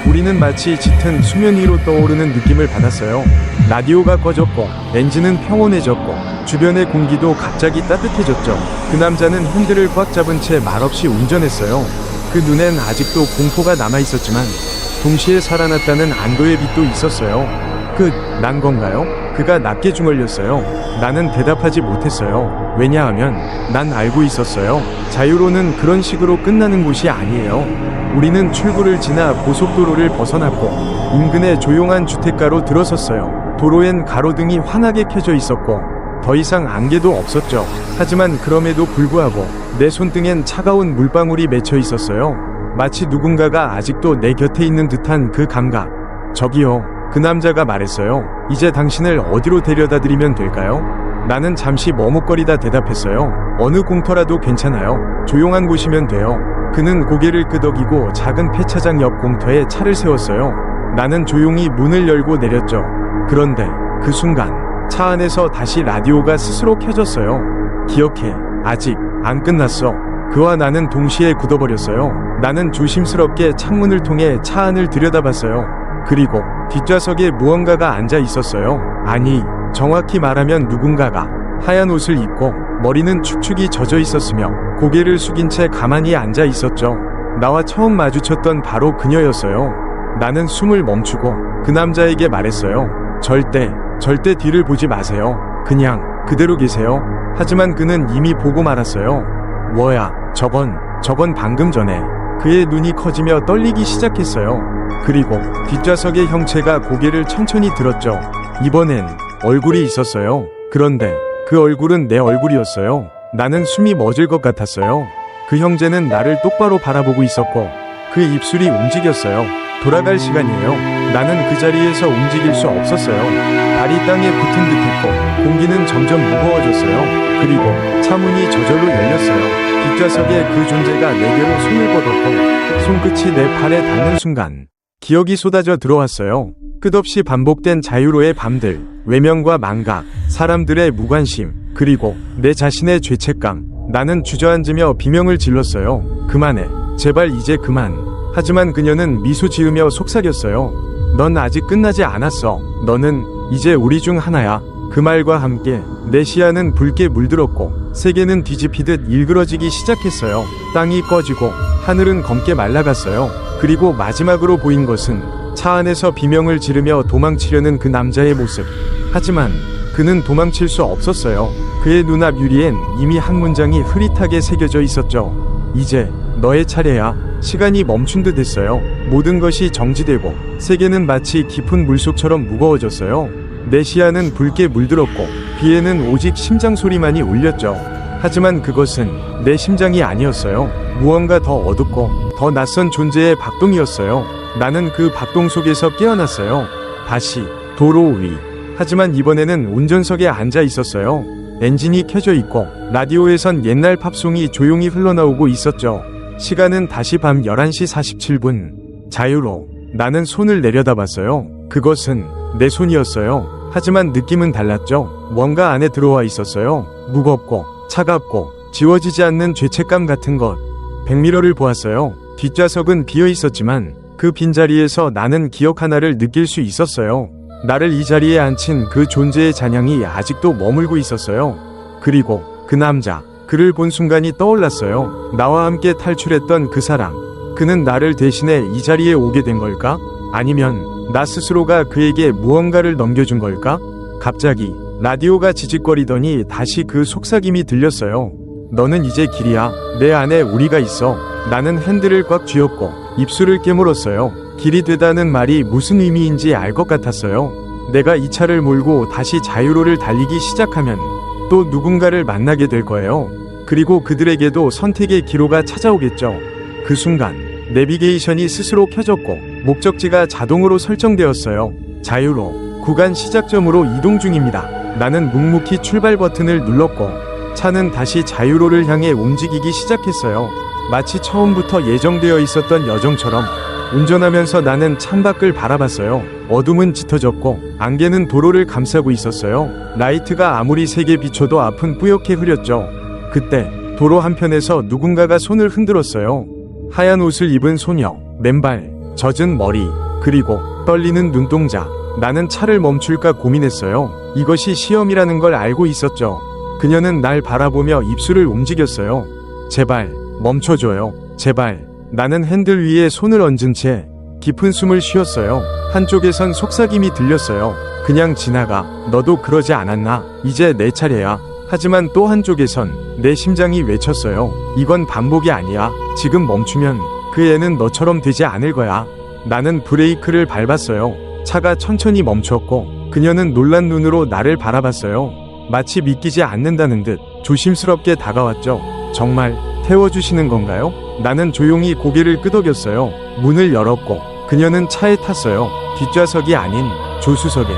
우리는 마치 짙은 수면 위로 떠오르는 느낌을 받았어요. 라디오가 꺼졌고 엔진은 평온해졌고 주변의 공기도 갑자기 따뜻해졌죠. 그 남자는 핸들을 꽉 잡은 채 말없이 운전했어요. 그 눈엔 아직도 공포가 남아있었지만 동시에 살아났다는 안도의 빛도 있었어요. 난 건가요? 그가 낮게 중얼렸어요. 나는 대답하지 못했어요. 왜냐하면 난 알고 있었어요. 자유로는 그런 식으로 끝나는 곳이 아니에요. 우리는 출구를 지나 고속도로를 벗어났고 인근의 조용한 주택가로 들어섰어요. 도로엔 가로등이 환하게 켜져 있었고 더 이상 안개도 없었죠. 하지만 그럼에도 불구하고 내 손등엔 차가운 물방울이 맺혀 있었어요. 마치 누군가가 아직도 내 곁에 있는 듯한 그 감각. 저기요. 그 남자가 말했어요. 이제 당신을 어디로 데려다 드리면 될까요? 나는 잠시 머뭇거리다 대답했어요. 어느 공터라도 괜찮아요. 조용한 곳이면 돼요. 그는 고개를 끄덕이고 작은 폐차장 옆 공터에 차를 세웠어요. 나는 조용히 문을 열고 내렸죠. 그런데 그 순간 차 안에서 다시 라디오가 스스로 켜졌어요. 기억해. 아직 안 끝났어. 그와 나는 동시에 굳어버렸어요. 나는 조심스럽게 창문을 통해 차 안을 들여다봤어요. 그리고 뒷좌석에 무언가가 앉아 있었어요. 아니, 정확히 말하면 누군가가 하얀 옷을 입고 머리는 축축이 젖어 있었으며 고개를 숙인 채 가만히 앉아 있었죠. 나와 처음 마주쳤던 바로 그녀였어요. 나는 숨을 멈추고 그 남자에게 말했어요. 절대 뒤를 보지 마세요. 그냥 그대로 계세요. 하지만 그는 이미 보고 말았어요. 뭐야, 저건 방금 전에. 그의 눈이 커지며 떨리기 시작했어요. 그리고 뒷좌석의 형체가 고개를 천천히 들었죠. 이번엔 얼굴이 있었어요. 그런데 그 얼굴은 내 얼굴이었어요. 나는 숨이 멎을 것 같았어요. 그 형제는 나를 똑바로 바라보고 있었고 그 입술이 움직였어요. 돌아갈 시간이에요. 나는 그 자리에서 움직일 수 없었어요. 발이 땅에 붙은 듯했고 공기는 점점 무거워졌어요. 그리고 차문이 저절로 열렸어요. 뒷좌석에 그 존재가 내게로 손을 뻗었고 손끝이 내 팔에 닿는 순간 기억이 쏟아져 들어왔어요. 끝없이 반복된 자유로의 밤들, 외면과 망각, 사람들의 무관심, 그리고 내 자신의 죄책감. 나는 주저앉으며 비명을 질렀어요. 그만해. 제발 이제 그만. 하지만 그녀는 미소 지으며 속삭였어요. 넌 아직 끝나지 않았어. 너는 이제 우리 중 하나야. 그 말과 함께 내 시야는 붉게 물들었고 세계는 뒤집히듯 일그러지기 시작했어요. 땅이 꺼지고 하늘은 검게 말라갔어요. 그리고 마지막으로 보인 것은 차 안에서 비명을 지르며 도망치려는 그 남자의 모습. 하지만 그는 도망칠 수 없었어요. 그의 눈앞 유리엔 이미 한 문장이 흐릿하게 새겨져 있었죠. 이제 너의 차례야. 시간이 멈춘 듯 했어요. 모든 것이 정지되고 세계는 마치 깊은 물속처럼 무거워졌어요. 내 시야는 붉게 물들었고 귀에는 오직 심장 소리만이 울렸죠. 하지만 그것은 내 심장이 아니었어요. 무언가 더 어둡고 더 낯선 존재의 박동이었어요. 나는 그 박동 속에서 깨어났어요. 다시 도로 위. 하지만 이번에는 운전석에 앉아 있었어요. 엔진이 켜져 있고 라디오에선 옛날 팝송이 조용히 흘러나오고 있었죠. 시간은 다시 밤 11시 47분. 자유로. 나는 손을 내려다봤어요. 그것은 내 손이었어요. 하지만 느낌은 달랐죠. 뭔가 안에 들어와 있었어요. 무겁고 차갑고 지워지지 않는 죄책감 같은 것. 백미러를 보았어요. 뒷좌석은 비어 있었지만 그 빈자리에서 나는 기억 하나를 느낄 수 있었어요. 나를 이 자리에 앉힌 그 존재의 잔향이 아직도 머물고 있었어요. 그리고 그 남자, 그를 본 순간이 떠올랐어요. 나와 함께 탈출했던 그 사람. 그는 나를 대신해 이 자리에 오게 된 걸까? 아니면 나 스스로가 그에게 무언가를 넘겨준 걸까? 갑자기 라디오가 지직거리더니 다시 그 속삭임이 들렸어요. 너는 이제 길이야. 내 안에 우리가 있어. 나는 핸들을 꽉 쥐었고 입술을 깨물었어요. 길이 되다는 말이 무슨 의미인지 알 것 같았어요. 내가 이 차를 몰고 다시 자유로를 달리기 시작하면 또 누군가를 만나게 될 거예요. 그리고 그들에게도 선택의 기로가 찾아오겠죠. 그 순간 내비게이션이 스스로 켜졌고 목적지가 자동으로 설정되었어요. 자유로 구간 시작점으로 이동 중입니다. 나는 묵묵히 출발 버튼을 눌렀고 차는 다시 자유로를 향해 움직이기 시작했어요. 마치 처음부터 예정되어 있었던 여정처럼 운전하면서 나는 창밖을 바라봤어요. 어둠은 짙어졌고 안개는 도로를 감싸고 있었어요. 라이트가 아무리 세게 비춰도 앞은 뿌옇게 흐렸죠. 그때 도로 한편에서 누군가가 손을 흔들었어요. 하얀 옷을 입은 소녀, 맨발, 젖은 머리, 그리고 떨리는 눈동자. 나는 차를 멈출까 고민했어요. 이것이 시험이라는 걸 알고 있었죠. 그녀는 날 바라보며 입술을 움직였어요. 제발 멈춰줘요. 제발. 나는 핸들 위에 손을 얹은 채 깊은 숨을 쉬었어요. 한쪽에선 속삭임이 들렸어요. 그냥 지나가. 너도 그러지 않았나? 이제 내 차례야. 하지만 또 한쪽에선 내 심장이 외쳤어요. 이건 반복이 아니야. 지금 멈추면 그 애는 너처럼 되지 않을 거야. 나는 브레이크를 밟았어요. 차가 천천히 멈췄고 그녀는 놀란 눈으로 나를 바라봤어요. 마치 믿기지 않는다는 듯 조심스럽게 다가왔죠. 정말 태워주시는 건가요? 나는 조용히 고개를 끄덕였어요. 문을 열었고 그녀는 차에 탔어요. 뒷좌석이 아닌 조수석에.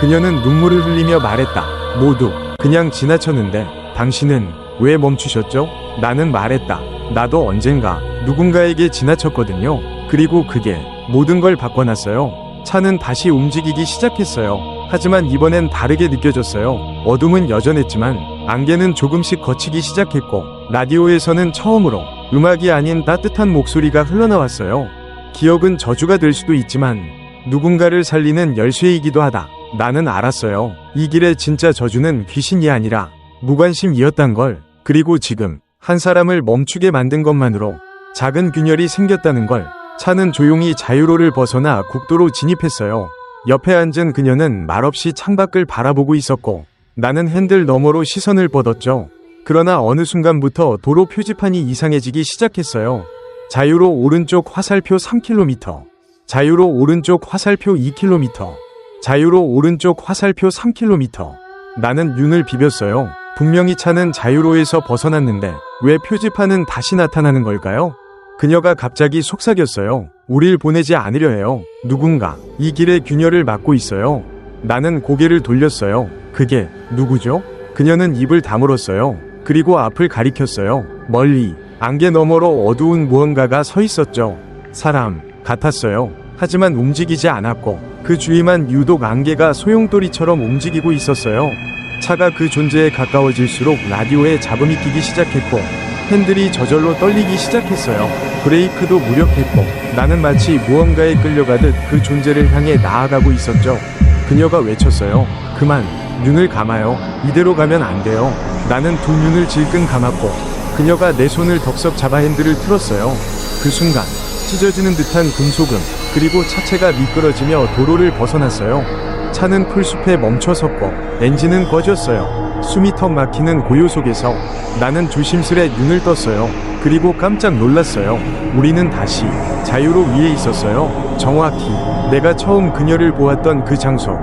그녀는 눈물을 흘리며 말했다. 모두 그냥 지나쳤는데 당신은 왜 멈추셨죠? 나는 말했다. 나도 언젠가 누군가에게 지나쳤거든요. 그리고 그게 모든 걸 바꿔놨어요. 차는 다시 움직이기 시작했어요. 하지만 이번엔 다르게 느껴졌어요. 어둠은 여전했지만 안개는 조금씩 걷히기 시작했고 라디오에서는 처음으로 음악이 아닌 따뜻한 목소리가 흘러나왔어요. 기억은 저주가 될 수도 있지만 누군가를 살리는 열쇠이기도 하다. 나는 알았어요. 이 길의 진짜 저주는 귀신이 아니라 무관심이었단 걸. 그리고 지금 한 사람을 멈추게 만든 것만으로 작은 균열이 생겼다는 걸. 차는 조용히 자유로를 벗어나 국도로 진입했어요. 옆에 앉은 그녀는 말없이 창밖을 바라보고 있었고 나는 핸들 너머로 시선을 뻗었죠. 그러나 어느 순간부터 도로 표지판이 이상해지기 시작했어요. 자유로 오른쪽 화살표 3km, 자유로 오른쪽 화살표 2km, 자유로 오른쪽 화살표 3km. 나는 눈을 비볐어요. 분명히 차는 자유로에서 벗어났는데 왜 표지판은 다시 나타나는 걸까요? 그녀가 갑자기 속삭였어요. 우릴 보내지 않으려 해요. 누군가 이 길의 균열을 막고 있어요. 나는 고개를 돌렸어요. 그게 누구죠? 그녀는 입을 다물었어요. 그리고 앞을 가리켰어요. 멀리 안개 너머로 어두운 무언가가 서 있었죠. 사람 같았어요. 하지만 움직이지 않았고 그 주위만 유독 안개가 소용돌이처럼 움직이고 있었어요. 차가 그 존재에 가까워질수록 라디오에 잡음이 끼기 시작했고 핸들이 저절로 떨리기 시작했어요. 브레이크도 무력했고 나는 마치 무언가에 끌려가듯 그 존재를 향해 나아가고 있었죠. 그녀가 외쳤어요. 그만, 눈을 감아요. 이대로 가면 안 돼요. 나는 두 눈을 질끈 감았고 그녀가 내 손을 덥석 잡아 핸들을 틀었어요. 그 순간 찢어지는 듯한 금속음, 그리고 차체가 미끄러지며 도로를 벗어났어요. 차는 풀숲에 멈춰섰고 엔진은 꺼졌어요. 숨이 턱 막히는 고요 속에서 나는 조심스레 눈을 떴어요. 그리고 깜짝 놀랐어요. 우리는 다시 자유로 위에 있었어요. 정확히 내가 처음 그녀를 보았던 그 장소.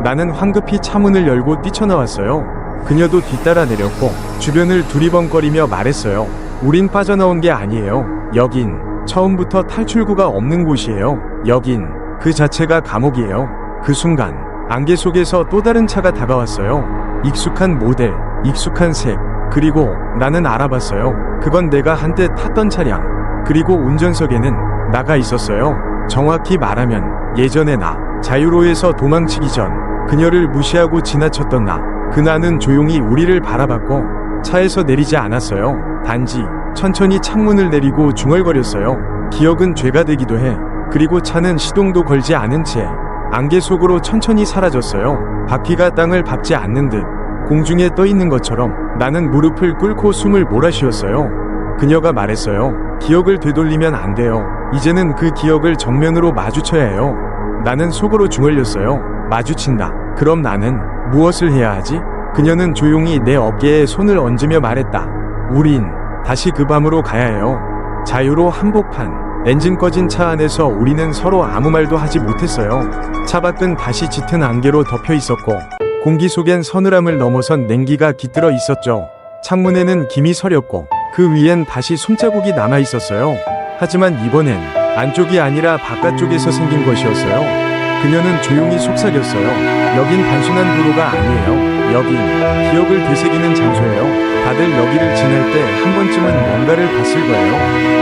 나는 황급히 차문을 열고 뛰쳐나왔어요. 그녀도 뒤따라 내렸고 주변을 두리번거리며 말했어요. 우린 빠져나온 게 아니에요. 여긴 처음부터 탈출구가 없는 곳이에요. 여긴 그 자체가 감옥이에요. 그 순간 안개 속에서 또 다른 차가 다가왔어요. 익숙한 모델, 익숙한 색, 그리고 나는 알아봤어요. 그건 내가 한때 탔던 차량. 그리고 운전석에는 나가 있었어요. 정확히 말하면 예전의 나, 자유로에서 도망치기 전 그녀를 무시하고 지나쳤던 나. 그 나는 조용히 우리를 바라봤고 차에서 내리지 않았어요. 단지 천천히 창문을 내리고 중얼거렸어요. 기억은 죄가 되기도 해. 그리고 차는 시동도 걸지 않은 채 안개 속으로 천천히 사라졌어요. 바퀴가 땅을 밟지 않는 듯 공중에 떠 있는 것처럼. 나는 무릎을 꿇고 숨을 몰아쉬었어요. 그녀가 말했어요. 기억을 되돌리면 안 돼요. 이제는 그 기억을 정면으로 마주쳐야 해요. 나는 속으로 중얼렸어요. 마주친다. 그럼 나는 무엇을 해야 하지? 그녀는 조용히 내 어깨에 손을 얹으며 말했다. 우린 다시 그 밤으로 가야 해요. 자유로 한복판. 엔진 꺼진 차 안에서 우리는 서로 아무 말도 하지 못했어요. 차 밖은 다시 짙은 안개로 덮여 있었고 공기 속엔 서늘함을 넘어선 냉기가 깃들어 있었죠. 창문에는 김이 서렸고 그 위엔 다시 손자국이 남아 있었어요. 하지만 이번엔 안쪽이 아니라 바깥쪽에서 생긴 것이었어요. 그녀는 조용히 속삭였어요. 여긴 단순한 도로가 아니에요. 여긴 기억을 되새기는 장소예요. 다들 여기를 지날 때 한 번쯤은 뭔가를 봤을 거예요.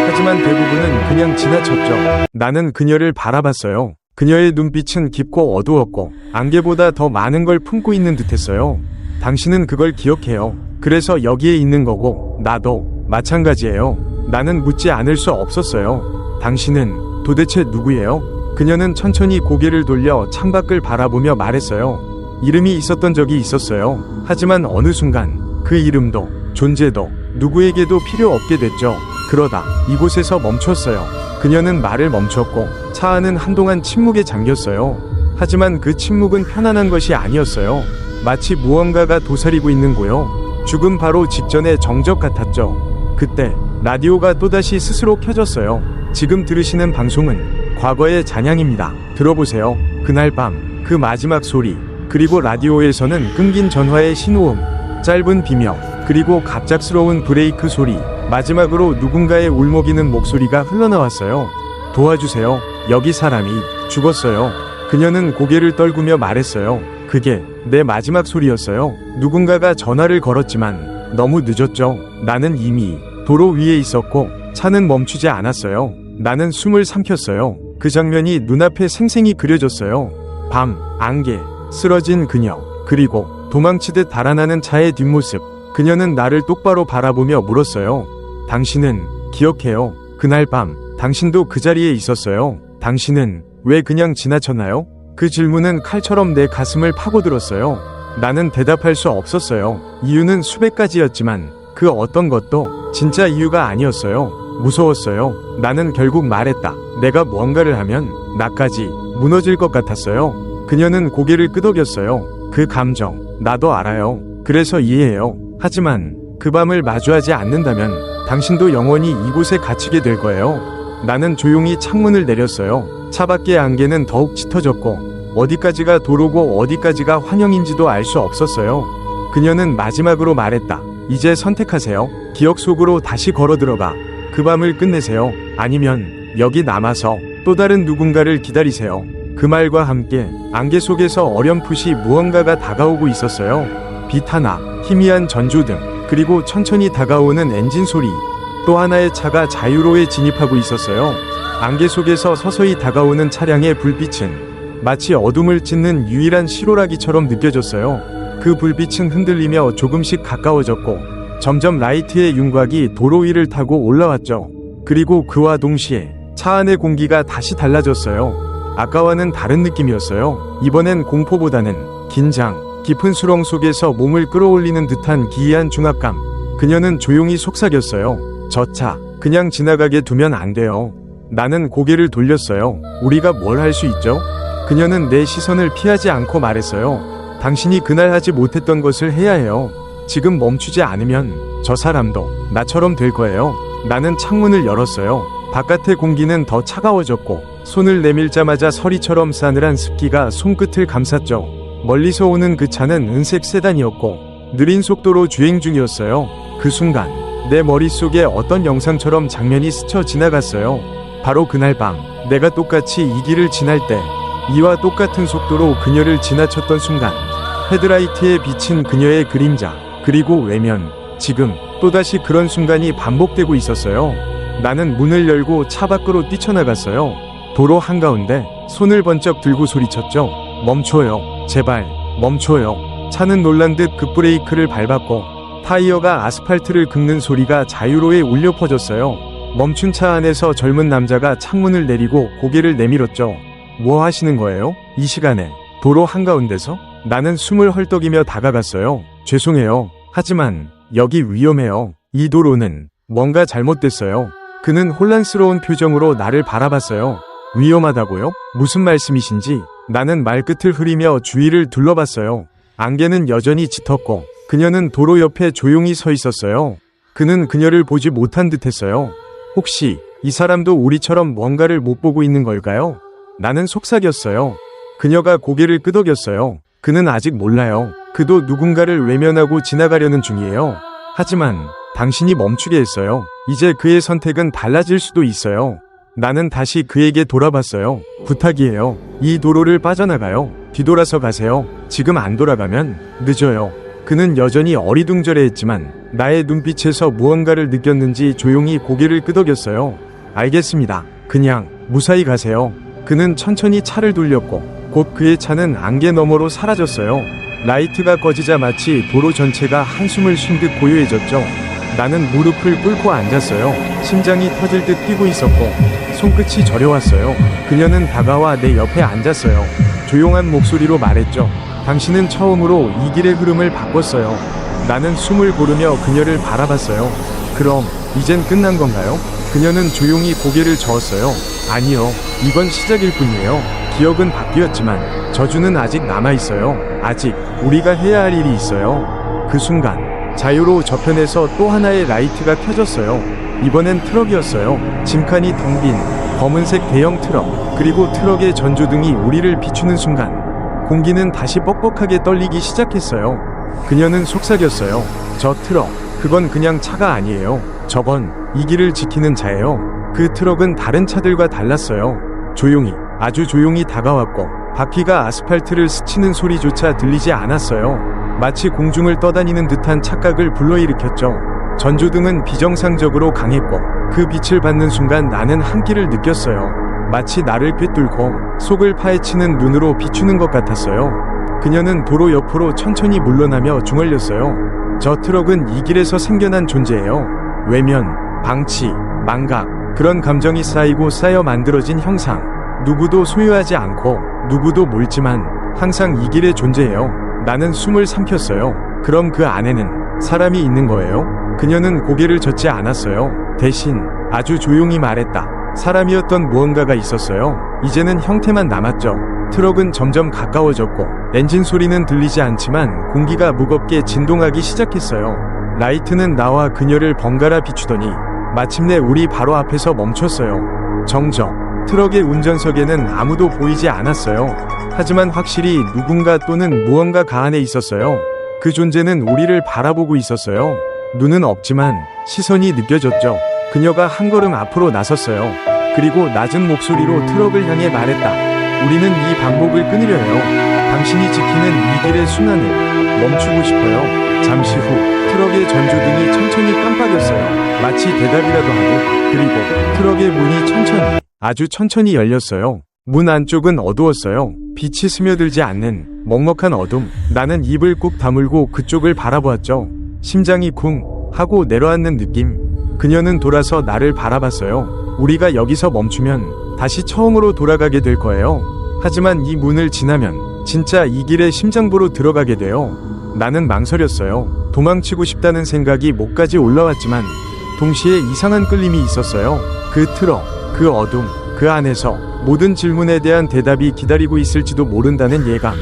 하지만 대부분은 그냥 지나쳤죠. 나는 그녀를 바라봤어요. 그녀의 눈빛은 깊고 어두웠고 안개보다 더 많은 걸 품고 있는 듯했어요. 당신은 그걸 기억해요. 그래서 여기에 있는 거고 나도 마찬가지예요. 나는 묻지 않을 수 없었어요. 당신은 도대체 누구예요? 그녀는 천천히 고개를 돌려 창밖을 바라보며 말했어요. 이름이 있었던 적이 있었어요. 하지만 어느 순간 그 이름도 존재도 누구에게도 필요 없게 됐죠. 그러다 이곳에서 멈췄어요. 그녀는 말을 멈췄고 차 안은 한동안 침묵에 잠겼어요. 하지만 그 침묵은 편안한 것이 아니었어요. 마치 무언가가 도사리고 있는 고요. 죽음 바로 직전의 정적 같았죠. 그때 라디오가 또다시 스스로 켜졌어요. 지금 들으시는 방송은 과거의 잔향입니다. 들어보세요. 그날 밤 그 마지막 소리, 그리고 라디오에서는 끊긴 전화의 신호음, 짧은 비명, 그리고 갑작스러운 브레이크 소리, 마지막으로 누군가의 울먹이는 목소리가 흘러나왔어요. 도와주세요. 여기 사람이 죽었어요. 그녀는 고개를 떨구며 말했어요. 그게 내 마지막 소리였어요. 누군가가 전화를 걸었지만 너무 늦었죠. 나는 이미 도로 위에 있었고 차는 멈추지 않았어요. 나는 숨을 삼켰어요. 그 장면이 눈앞에 생생히 그려졌어요. 밤, 안개, 쓰러진 그녀, 그리고 도망치듯 달아나는 차의 뒷모습. 그녀는 나를 똑바로 바라보며 물었어요. 당신은 기억해요. 그날 밤 당신도 그 자리에 있었어요. 당신은 왜 그냥 지나쳤나요? 그 질문은 칼처럼 내 가슴을 파고들었어요. 나는 대답할 수 없었어요. 이유는 수백 가지였지만 그 어떤 것도 진짜 이유가 아니었어요. 무서웠어요. 나는 결국 말했다. 내가 무언가를 하면 나까지 무너질 것 같았어요. 그녀는 고개를 끄덕였어요. 그 감정 나도 알아요. 그래서 이해해요. 하지만 그 밤을 마주하지 않는다면 당신도 영원히 이곳에 갇히게 될 거예요. 나는 조용히 창문을 내렸어요. 차 밖의 안개는 더욱 짙어졌고 어디까지가 도로고 어디까지가 환영인지도 알 수 없었어요. 그녀는 마지막으로 말했다. 이제 선택하세요. 기억 속으로 다시 걸어 들어가 그 밤을 끝내세요. 아니면 여기 남아서 또 다른 누군가를 기다리세요. 그 말과 함께 안개 속에서 어렴풋이 무언가가 다가오고 있었어요. 빛 하나, 희미한 전조등, 그리고 천천히 다가오는 엔진 소리. 또 하나의 차가 자유로에 진입하고 있었어요. 안개 속에서 서서히 다가오는 차량의 불빛은 마치 어둠을 찢는 유일한 시로라기처럼 느껴졌어요. 그 불빛은 흔들리며 조금씩 가까워졌고 점점 라이트의 윤곽이 도로 위를 타고 올라왔죠. 그리고 그와 동시에 차 안의 공기가 다시 달라졌어요. 아까와는 다른 느낌이었어요. 이번엔 공포보다는 긴장, 깊은 수렁 속에서 몸을 끌어올리는 듯한 기이한 중압감. 그녀는 조용히 속삭였어요. 저 차 그냥 지나가게 두면 안 돼요. 나는 고개를 돌렸어요. 우리가 뭘 할 수 있죠? 그녀는 내 시선을 피하지 않고 말했어요. 당신이 그날 하지 못했던 것을 해야 해요. 지금 멈추지 않으면 저 사람도 나처럼 될 거예요. 나는 창문을 열었어요. 바깥의 공기는 더 차가워졌고 손을 내밀자마자 서리처럼 싸늘한 습기가 손끝을 감쌌죠. 멀리서 오는 그 차는 은색 세단이었고 느린 속도로 주행 중이었어요. 그 순간 내 머릿속에 어떤 영상처럼 장면이 스쳐 지나갔어요. 바로 그날 밤 내가 똑같이 이 길을 지날 때 이와 똑같은 속도로 그녀를 지나쳤던 순간 헤드라이트에 비친 그녀의 그림자, 그리고 외면. 지금 또다시 그런 순간이 반복되고 있었어요. 나는 문을 열고 차 밖으로 뛰쳐나갔어요. 도로 한가운데 손을 번쩍 들고 소리쳤죠. 멈춰요. 제발 멈춰요. 차는 놀란 듯 급브레이크를 밟았고 타이어가 아스팔트를 긁는 소리가 자유로에 울려 퍼졌어요. 멈춘 차 안에서 젊은 남자가 창문을 내리고 고개를 내밀었죠. 뭐 하시는 거예요? 이 시간에 도로 한가운데서? 나는 숨을 헐떡이며 다가갔어요. 죄송해요. 하지만 여기 위험해요. 이 도로는 뭔가 잘못됐어요. 그는 혼란스러운 표정으로 나를 바라봤어요. 위험하다고요? 무슨 말씀이신지? 나는 말끝을 흐리며 주위를 둘러봤어요. 안개는 여전히 짙었고 그녀는 도로 옆에 조용히 서 있었어요. 그는 그녀를 보지 못한 듯했어요. 혹시 이 사람도 우리처럼 뭔가를 못 보고 있는 걸까요? 나는 속삭였어요. 그녀가 고개를 끄덕였어요. 그는 아직 몰라요. 그도 누군가를 외면하고 지나가려는 중이에요. 하지만 당신이 멈추게 했어요. 이제 그의 선택은 달라질 수도 있어요. 나는 다시 그에게 돌아봤어요. 부탁이에요. 이 도로를 빠져나가요. 뒤돌아서 가세요. 지금 안 돌아가면 늦어요. 그는 여전히 어리둥절해했지만 나의 눈빛에서 무언가를 느꼈는지 조용히 고개를 끄덕였어요. 알겠습니다. 그냥 무사히 가세요. 그는 천천히 차를 돌렸고 곧 그의 차는 안개 너머로 사라졌어요. 라이트가 꺼지자 마치 도로 전체가 한숨을 쉰 듯 고요해졌죠. 나는 무릎을 꿇고 앉았어요. 심장이 터질 듯 뛰고 있었고 손끝이 저려왔어요. 그녀는 다가와 내 옆에 앉았어요. 조용한 목소리로 말했죠. 당신은 처음으로 이 길의 흐름을 바꿨어요. 나는 숨을 고르며 그녀를 바라봤어요. 그럼 이젠 끝난 건가요? 그녀는 조용히 고개를 저었어요. 아니요, 이건 시작일 뿐이에요. 기억은 바뀌었지만 저주는 아직 남아있어요. 아직 우리가 해야 할 일이 있어요. 그 순간 자유로 저편에서 또 하나의 라이트가 켜졌어요. 이번엔 트럭이었어요. 짐칸이 텅 빈 검은색 대형 트럭, 그리고 트럭의 전조등이 우리를 비추는 순간 공기는 다시 뻑뻑하게 떨리기 시작했어요. 그녀는 속삭였어요. 저 트럭, 그건 그냥 차가 아니에요. 저건 이 길을 지키는 자예요. 그 트럭은 다른 차들과 달랐어요. 조용히, 아주 조용히 다가왔고 바퀴가 아스팔트를 스치는 소리조차 들리지 않았어요. 마치 공중을 떠다니는 듯한 착각을 불러일으켰죠. 전조등은 비정상적으로 강했고 그 빛을 받는 순간 나는 한기를 느꼈어요. 마치 나를 꿰뚫고 속을 파헤치는 눈으로 비추는 것 같았어요. 그녀는 도로 옆으로 천천히 물러나며 중얼렸어요. 저 트럭은 이 길에서 생겨난 존재예요. 외면, 방치, 망각, 그런 감정이 쌓이고 쌓여 만들어진 형상. 누구도 소유하지 않고 누구도 몰지만 항상 이 길의 존재예요. 나는 숨을 삼켰어요. 그럼 그 안에는 사람이 있는 거예요? 그녀는 고개를 젓지 않았어요. 대신 아주 조용히 말했다. 사람이었던 무언가가 있었어요. 이제는 형태만 남았죠. 트럭은 점점 가까워졌고 엔진 소리는 들리지 않지만 공기가 무겁게 진동하기 시작했어요. 라이트는 나와 그녀를 번갈아 비추더니 마침내 우리 바로 앞에서 멈췄어요. 정적. 트럭의 운전석에는 아무도 보이지 않았어요. 하지만 확실히 누군가 또는 무언가가 안에 있었어요. 그 존재는 우리를 바라보고 있었어요. 눈은 없지만 시선이 느껴졌죠. 그녀가 한 걸음 앞으로 나섰어요. 그리고 낮은 목소리로 트럭을 향해 말했다. 우리는 이 반복을 끊으려 해요. 당신이 지키는 이 길의 순환을 멈추고 싶어요. 잠시 후 트럭의 전조등이 천천히 깜빡였어요. 마치 대답이라도 하고, 그리고 트럭의 문이 천천히, 아주 천천히 열렸어요. 문 안쪽은 어두웠어요. 빛이 스며들지 않는 먹먹한 어둠. 나는 입을 꾹 다물고 그쪽을 바라보았죠. 심장이 쿵 하고 내려앉는 느낌. 그녀는 돌아서 나를 바라봤어요. 우리가 여기서 멈추면 다시 처음으로 돌아가게 될 거예요. 하지만 이 문을 지나면 진짜 이 길의 심장부로 들어가게 돼요. 나는 망설였어요. 도망치고 싶다는 생각이 목까지 올라왔지만 동시에 이상한 끌림이 있었어요. 그 트럭, 그 어둠, 그 안에서 모든 질문에 대한 대답이 기다리고 있을지도 모른다는 예감.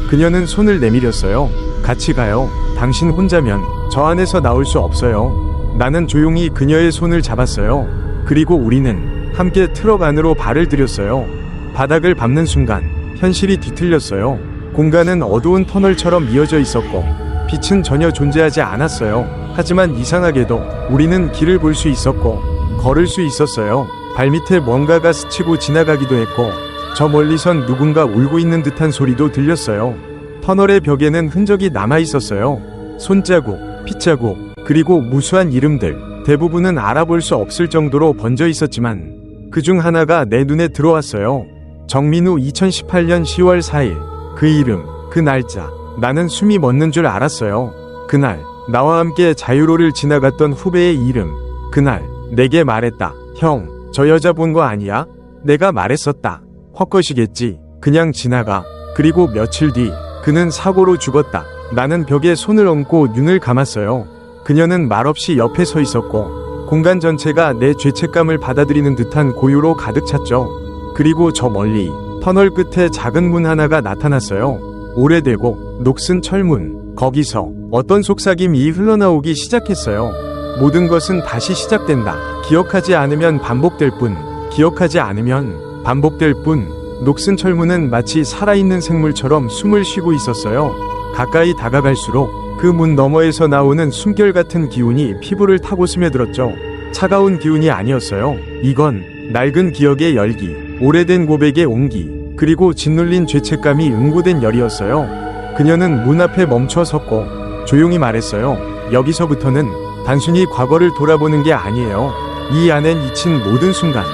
그녀는 손을 내밀었어요. 같이 가요. 당신 혼자면 저 안에서 나올 수 없어요. 나는 조용히 그녀의 손을 잡았어요. 그리고 우리는 함께 트럭 안으로 발을 들였어요. 바닥을 밟는 순간 현실이 뒤틀렸어요. 공간은 어두운 터널처럼 이어져 있었고 빛은 전혀 존재하지 않았어요. 하지만 이상하게도 우리는 길을 볼 수 있었고 걸을 수 있었어요. 발밑에 뭔가가 스치고 지나가기도 했고 저 멀리선 누군가 울고 있는 듯한 소리도 들렸어요. 터널의 벽에는 흔적이 남아 있었어요. 손자국, 핏자국, 그리고 무수한 이름들. 대부분은 알아볼 수 없을 정도로 번져 있었지만 그중 하나가 내 눈에 들어왔어요. 정민우 2018년 10월 4일. 그 이름, 그 날짜. 나는 숨이 멎는 줄 알았어요. 그날 나와 함께 자유로를 지나갔던 후배의 이름. 그날 내게 말했다. 형, 저 여자 본 거 아니야? 내가 말했었다. 헛것이겠지. 그냥 지나가. 그리고 며칠 뒤 그는 사고로 죽었다. 나는 벽에 손을 얹고 눈을 감았어요. 그녀는 말없이 옆에 서 있었고 공간 전체가 내 죄책감을 받아들이는 듯한 고요로 가득 찼죠. 그리고 저 멀리 터널 끝에 작은 문 하나가 나타났어요. 오래되고 녹슨 철문. 거기서 어떤 속삭임이 흘러나오기 시작했어요. 모든 것은 다시 시작된다. 기억하지 않으면 반복될 뿐. 기억하지 않으면 반복될 뿐. 녹슨 철문은 마치 살아있는 생물처럼 숨을 쉬고 있었어요. 가까이 다가갈수록 그 문 너머에서 나오는 숨결 같은 기운이 피부를 타고 스며들었죠. 차가운 기운이 아니었어요. 이건 낡은 기억의 열기, 오래된 고백의 온기, 그리고 짓눌린 죄책감이 응고된 열이었어요. 그녀는 문 앞에 멈춰 섰고 조용히 말했어요. 여기서부터는 단순히 과거를 돌아보는 게 아니에요. 이 안엔 잊힌 모든 순간,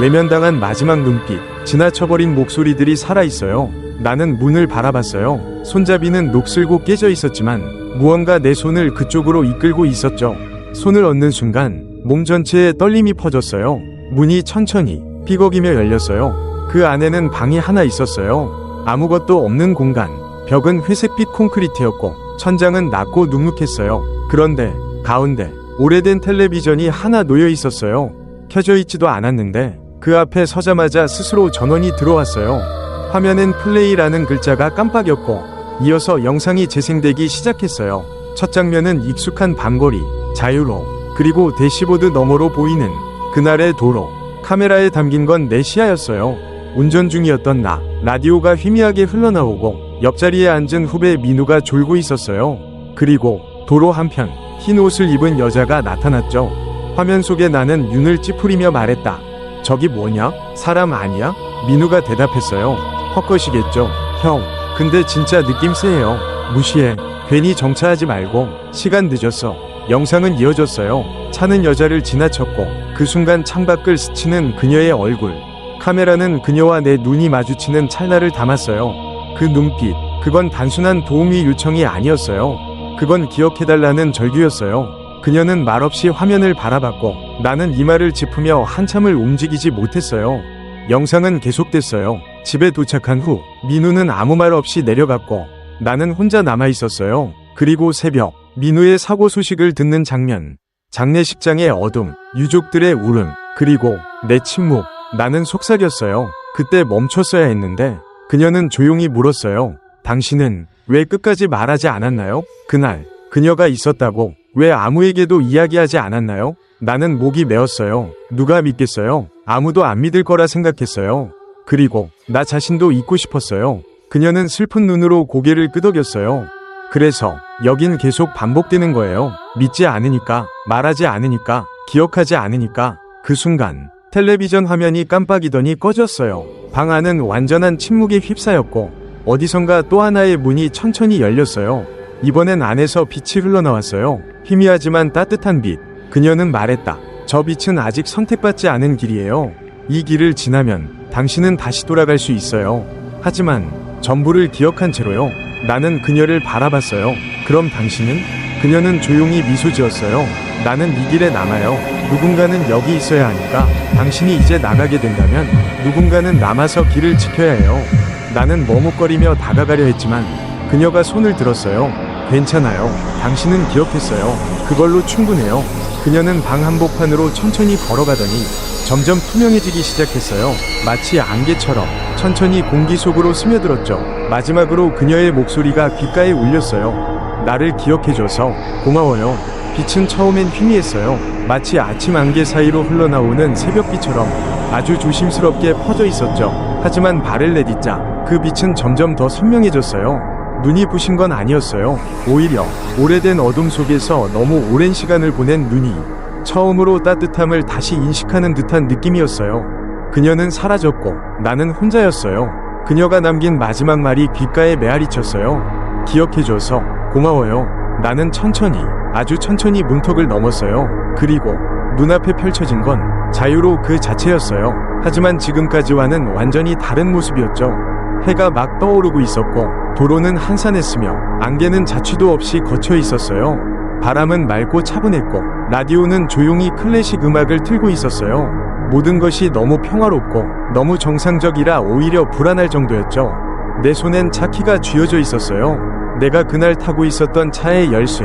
외면당한 마지막 눈빛, 지나쳐버린 목소리들이 살아있어요. 나는 문을 바라봤어요. 손잡이는 녹슬고 깨져 있었지만 무언가 내 손을 그쪽으로 이끌고 있었죠. 손을 얻는 순간 몸 전체에 떨림이 퍼졌어요. 문이 천천히 삐걱이며 열렸어요. 그 안에는 방이 하나 있었어요. 아무것도 없는 공간. 벽은 회색빛 콘크리트였고 천장은 낮고 눅눅했어요. 그런데 가운데 오래된 텔레비전이 하나 놓여 있었어요. 켜져 있지도 않았는데 그 앞에 서자마자 스스로 전원이 들어왔어요. 화면엔 플레이라는 글자가 깜빡였고 이어서 영상이 재생되기 시작했어요. 첫 장면은 익숙한 밤거리, 자유로, 그리고 대시보드 너머로 보이는 그날의 도로. 카메라에 담긴 건 내 시야였어요. 운전 중이었던 나. 라디오가 희미하게 흘러나오고 옆자리에 앉은 후배 민우가 졸고 있었어요. 그리고 도로 한편 흰 옷을 입은 여자가 나타났죠. 화면 속에 나는 눈을 찌푸리며 말했다. 저기 뭐냐? 사람 아니야? 민우가 대답했어요. 헛것이겠죠. 형, 근데 진짜 느낌 세요. 무시해. 괜히 정차하지 말고. 시간 늦었어. 영상은 이어졌어요. 차는 여자를 지나쳤고 그 순간 창밖을 스치는 그녀의 얼굴. 카메라는 그녀와 내 눈이 마주치는 찰나를 담았어요. 그 눈빛, 그건 단순한 도우미 요청이 아니었어요. 그건 기억해달라는 절규였어요. 그녀는 말없이 화면을 바라봤고 나는 이마를 짚으며 한참을 움직이지 못했어요. 영상은 계속됐어요. 집에 도착한 후 민우는 아무 말 없이 내려갔고 나는 혼자 남아있었어요. 그리고 새벽, 민우의 사고 소식을 듣는 장면. 장례식장의 어둠, 유족들의 울음, 그리고 내 침묵. 나는 속삭였어요. 그때 멈췄어야 했는데 그녀는 조용히 물었어요. 당신은 왜 끝까지 말하지 않았나요? 그날 그녀가 있었다고 왜 아무에게도 이야기하지 않았나요? 나는 목이 메었어요. 누가 믿겠어요? 아무도 안 믿을 거라 생각했어요. 그리고 나 자신도 잊고 싶었어요. 그녀는 슬픈 눈으로 고개를 끄덕였어요. 그래서 여긴 계속 반복되는 거예요. 믿지 않으니까, 말하지 않으니까, 기억하지 않으니까. 그 순간 텔레비전 화면이 깜빡이더니 꺼졌어요. 방 안은 완전한 침묵에 휩싸였고 어디선가 또 하나의 문이 천천히 열렸어요. 이번엔 안에서 빛이 흘러나왔어요. 희미하지만 따뜻한 빛. 그녀는 말했다. 저 빛은 아직 선택받지 않은 길이에요. 이 길을 지나면 당신은 다시 돌아갈 수 있어요. 하지만 전부를 기억한 채로요. 나는 그녀를 바라봤어요. 그럼 당신은? 그녀는 조용히 미소 지었어요. 나는 이 길에 남아요. 누군가는 여기 있어야 하니까. 당신이 이제 나가게 된다면 누군가는 남아서 길을 지켜야 해요. 나는 머뭇거리며 다가가려 했지만 그녀가 손을 들었어요. 괜찮아요. 당신은 기억했어요. 그걸로 충분해요. 그녀는 방 한복판으로 천천히 걸어가더니 점점 투명해지기 시작했어요. 마치 안개처럼 천천히 공기 속으로 스며들었죠. 마지막으로 그녀의 목소리가 귓가에 울렸어요. 나를 기억해줘서 고마워요. 빛은 처음엔 희미했어요. 마치 아침 안개 사이로 흘러나오는 새벽비처럼 아주 조심스럽게 퍼져 있었죠. 하지만 발을 내딛자 그 빛은 점점 더 선명해졌어요. 눈이 부신 건 아니었어요. 오히려 오래된 어둠 속에서 너무 오랜 시간을 보낸 눈이 처음으로 따뜻함을 다시 인식하는 듯한 느낌이었어요. 그녀는 사라졌고 나는 혼자였어요. 그녀가 남긴 마지막 말이 귓가에 메아리쳤어요. 기억해줘서 고마워요. 나는 천천히, 아주 천천히 문턱을 넘었어요. 그리고 눈앞에 펼쳐진 건 자유로 그 자체였어요. 하지만 지금까지와는 완전히 다른 모습이었죠. 해가 막 떠오르고 있었고 도로는 한산했으며 안개는 자취도 없이 걷혀 있었어요. 바람은 맑고 차분했고 라디오는 조용히 클래식 음악을 틀고 있었어요. 모든 것이 너무 평화롭고 너무 정상적이라 오히려 불안할 정도였죠. 내 손엔 차키가 쥐어져 있었어요. 내가 그날 타고 있었던 차의 열쇠.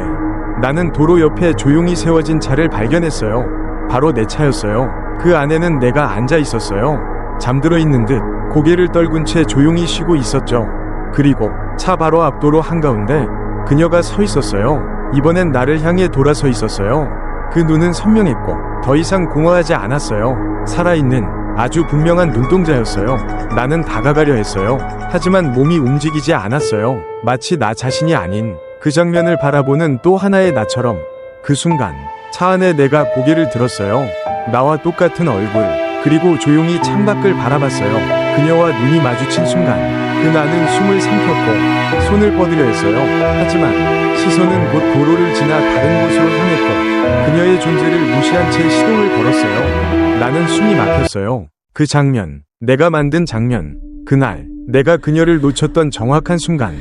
나는 도로 옆에 조용히 세워진 차를 발견했어요. 바로 내 차였어요. 그 안에는 내가 앉아 있었어요. 잠들어 있는 듯 고개를 떨군 채 조용히 쉬고 있었죠. 그리고 차 바로 앞 도로 한가운데 그녀가 서 있었어요. 이번엔 나를 향해 돌아서 있었어요. 그 눈은 선명했고 더 이상 공허하지 않았어요. 살아있는 아주 분명한 눈동자였어요. 나는 다가가려 했어요. 하지만 몸이 움직이지 않았어요. 마치 나 자신이 아닌 그 장면을 바라보는 또 하나의 나처럼. 그 순간 차 안에 내가 고개를 들었어요. 나와 똑같은 얼굴, 그리고 조용히 창밖을 바라봤어요. 그녀와 눈이 마주친 순간 그 나는 숨을 삼켰고 손을 뻗으려 했어요. 하지만 시선은 곧 도로를 지나 다른 곳으로 향했고 그녀의 존재를 무시한 채 시동을 걸었어요. 나는 숨이 막혔어요. 그 장면, 내가 만든 장면, 그날 내가 그녀를 놓쳤던 정확한 순간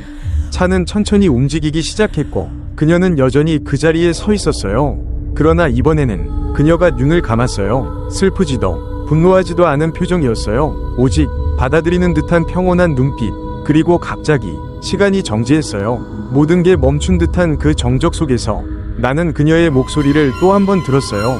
차는 천천히 움직이기 시작했고 그녀는 여전히 그 자리에 서 있었어요. 그러나 이번에는 그녀가 눈을 감았어요. 슬프지도 분노하지도 않은 표정이었어요. 오직 받아들이는 듯한 평온한 눈빛. 그리고 갑자기 시간이 정지했어요. 모든 게 멈춘 듯한 그 정적 속에서 나는 그녀의 목소리를 또 한 번 들었어요.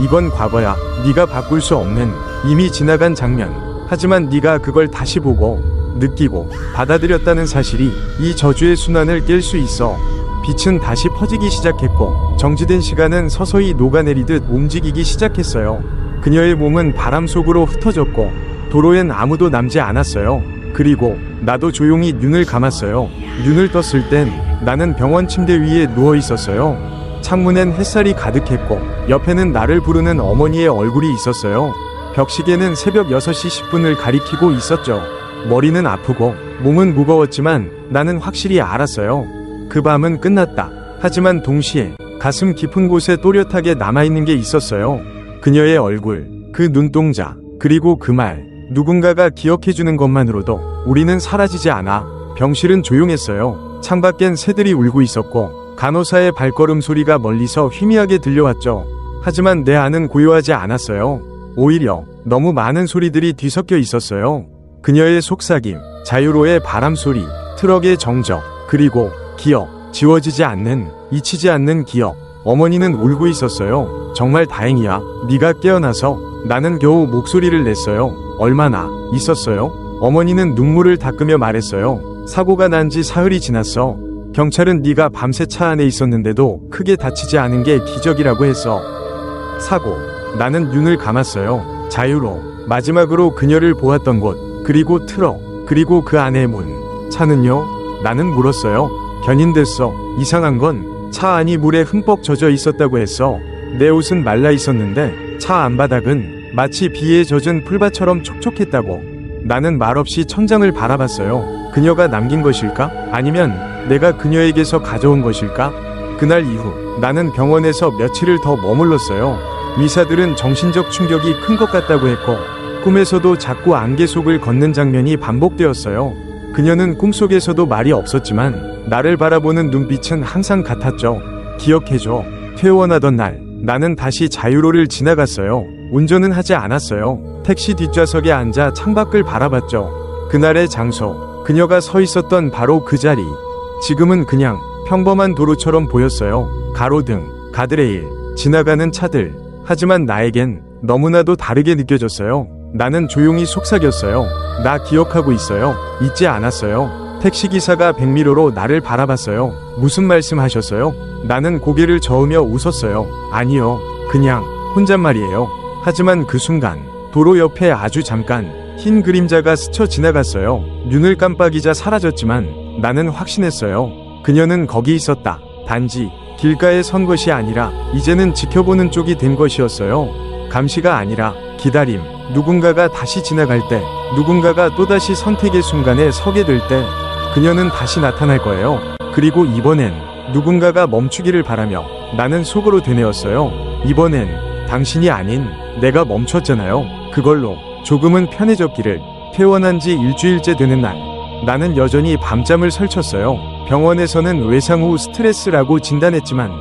이건 과거야. 네가 바꿀 수 없는 이미 지나간 장면. 하지만 네가 그걸 다시 보고 느끼고 받아들였다는 사실이 이 저주의 순환을 깰 수 있어. 빛은 다시 퍼지기 시작했고 정지된 시간은 서서히 녹아내리듯 움직이기 시작했어요. 그녀의 몸은 바람 속으로 흩어졌고 도로엔 아무도 남지 않았어요. 그리고 나도 조용히 눈을 감았어요. 눈을 떴을 땐 나는 병원 침대 위에 누워 있었어요. 창문엔 햇살이 가득했고 옆에는 나를 부르는 어머니의 얼굴이 있었어요. 벽시계는 새벽 6시 10분을 가리키고 있었죠. 머리는 아프고 몸은 무거웠지만 나는 확실히 알았어요. 그 밤은 끝났다. 하지만 동시에 가슴 깊은 곳에 또렷하게 남아있는 게 있었어요. 그녀의 얼굴, 그 눈동자, 그리고 그 말. 누군가가 기억해주는 것만으로도 우리는 사라지지 않아. 병실은 조용했어요. 창밖엔 새들이 울고 있었고 간호사의 발걸음 소리가 멀리서 희미하게 들려왔죠. 하지만 내 안은 고요하지 않았어요. 오히려 너무 많은 소리들이 뒤섞여 있었어요. 그녀의 속삭임, 자유로의 바람소리, 트럭의 정적, 그리고 기억, 지워지지 않는, 잊히지 않는 기억. 어머니는 울고 있었어요. 정말 다행이야. 네가 깨어나서. 나는 겨우 목소리를 냈어요. 얼마나 있었어요? 어머니는 눈물을 닦으며 말했어요. 사고가 난 지 사흘이 지났어. 경찰은 네가 밤새 차 안에 있었는데도 크게 다치지 않은 게 기적이라고 했어. 사고. 나는 눈을 감았어요. 자유로. 마지막으로 그녀를 보았던 곳. 그리고 트럭. 그리고 그 안의 문. 차는요? 나는 물었어요. 견인됐어. 이상한 건 차 안이 물에 흠뻑 젖어 있었다고 했어. 내 옷은 말라 있었는데 차 안바닥은 마치 비에 젖은 풀밭처럼 촉촉했다고. 나는 말없이 천장을 바라봤어요. 그녀가 남긴 것일까? 아니면 내가 그녀에게서 가져온 것일까? 그날 이후 나는 병원에서 며칠을 더 머물렀어요. 의사들은 정신적 충격이 큰 것 같다고 했고 꿈에서도 자꾸 안개 속을 걷는 장면이 반복되었어요. 그녀는 꿈속에서도 말이 없었지만 나를 바라보는 눈빛은 항상 같았죠. 기억해줘. 퇴원하던 날 나는 다시 자유로를 지나갔어요. 운전은 하지 않았어요. 택시 뒷좌석에 앉아 창밖을 바라봤죠. 그날의 장소, 그녀가 서 있었던 바로 그 자리. 지금은 그냥 평범한 도로처럼 보였어요. 가로등, 가드레일, 지나가는 차들. 하지만 나에겐 너무나도 다르게 느껴졌어요. 나는 조용히 속삭였어요. 나 기억하고 있어요. 잊지 않았어요. 택시기사가 백미러로 나를 바라봤어요. 무슨 말씀 하셨어요? 나는 고개를 저으며 웃었어요. 아니요. 그냥 혼잣말이에요. 하지만 그 순간 도로 옆에 아주 잠깐 흰 그림자가 스쳐 지나갔어요. 눈을 깜빡이자 사라졌지만 나는 확신했어요. 그녀는 거기 있었다. 단지 길가에 선 것이 아니라 이제는 지켜보는 쪽이 된 것이었어요. 감시가 아니라 기다림. 누군가가 다시 지나갈 때, 누군가가 또다시 선택의 순간에 서게 될 때 그녀는 다시 나타날 거예요. 그리고 이번엔 누군가가 멈추기를 바라며 나는 속으로 되뇌었어요. 이번엔 당신이 아닌 내가 멈췄잖아요. 그걸로 조금은 편해졌기를. 퇴원한 지 일주일째 되는 날 나는 여전히 밤잠을 설쳤어요. 병원에서는 외상 후 스트레스라고 진단했지만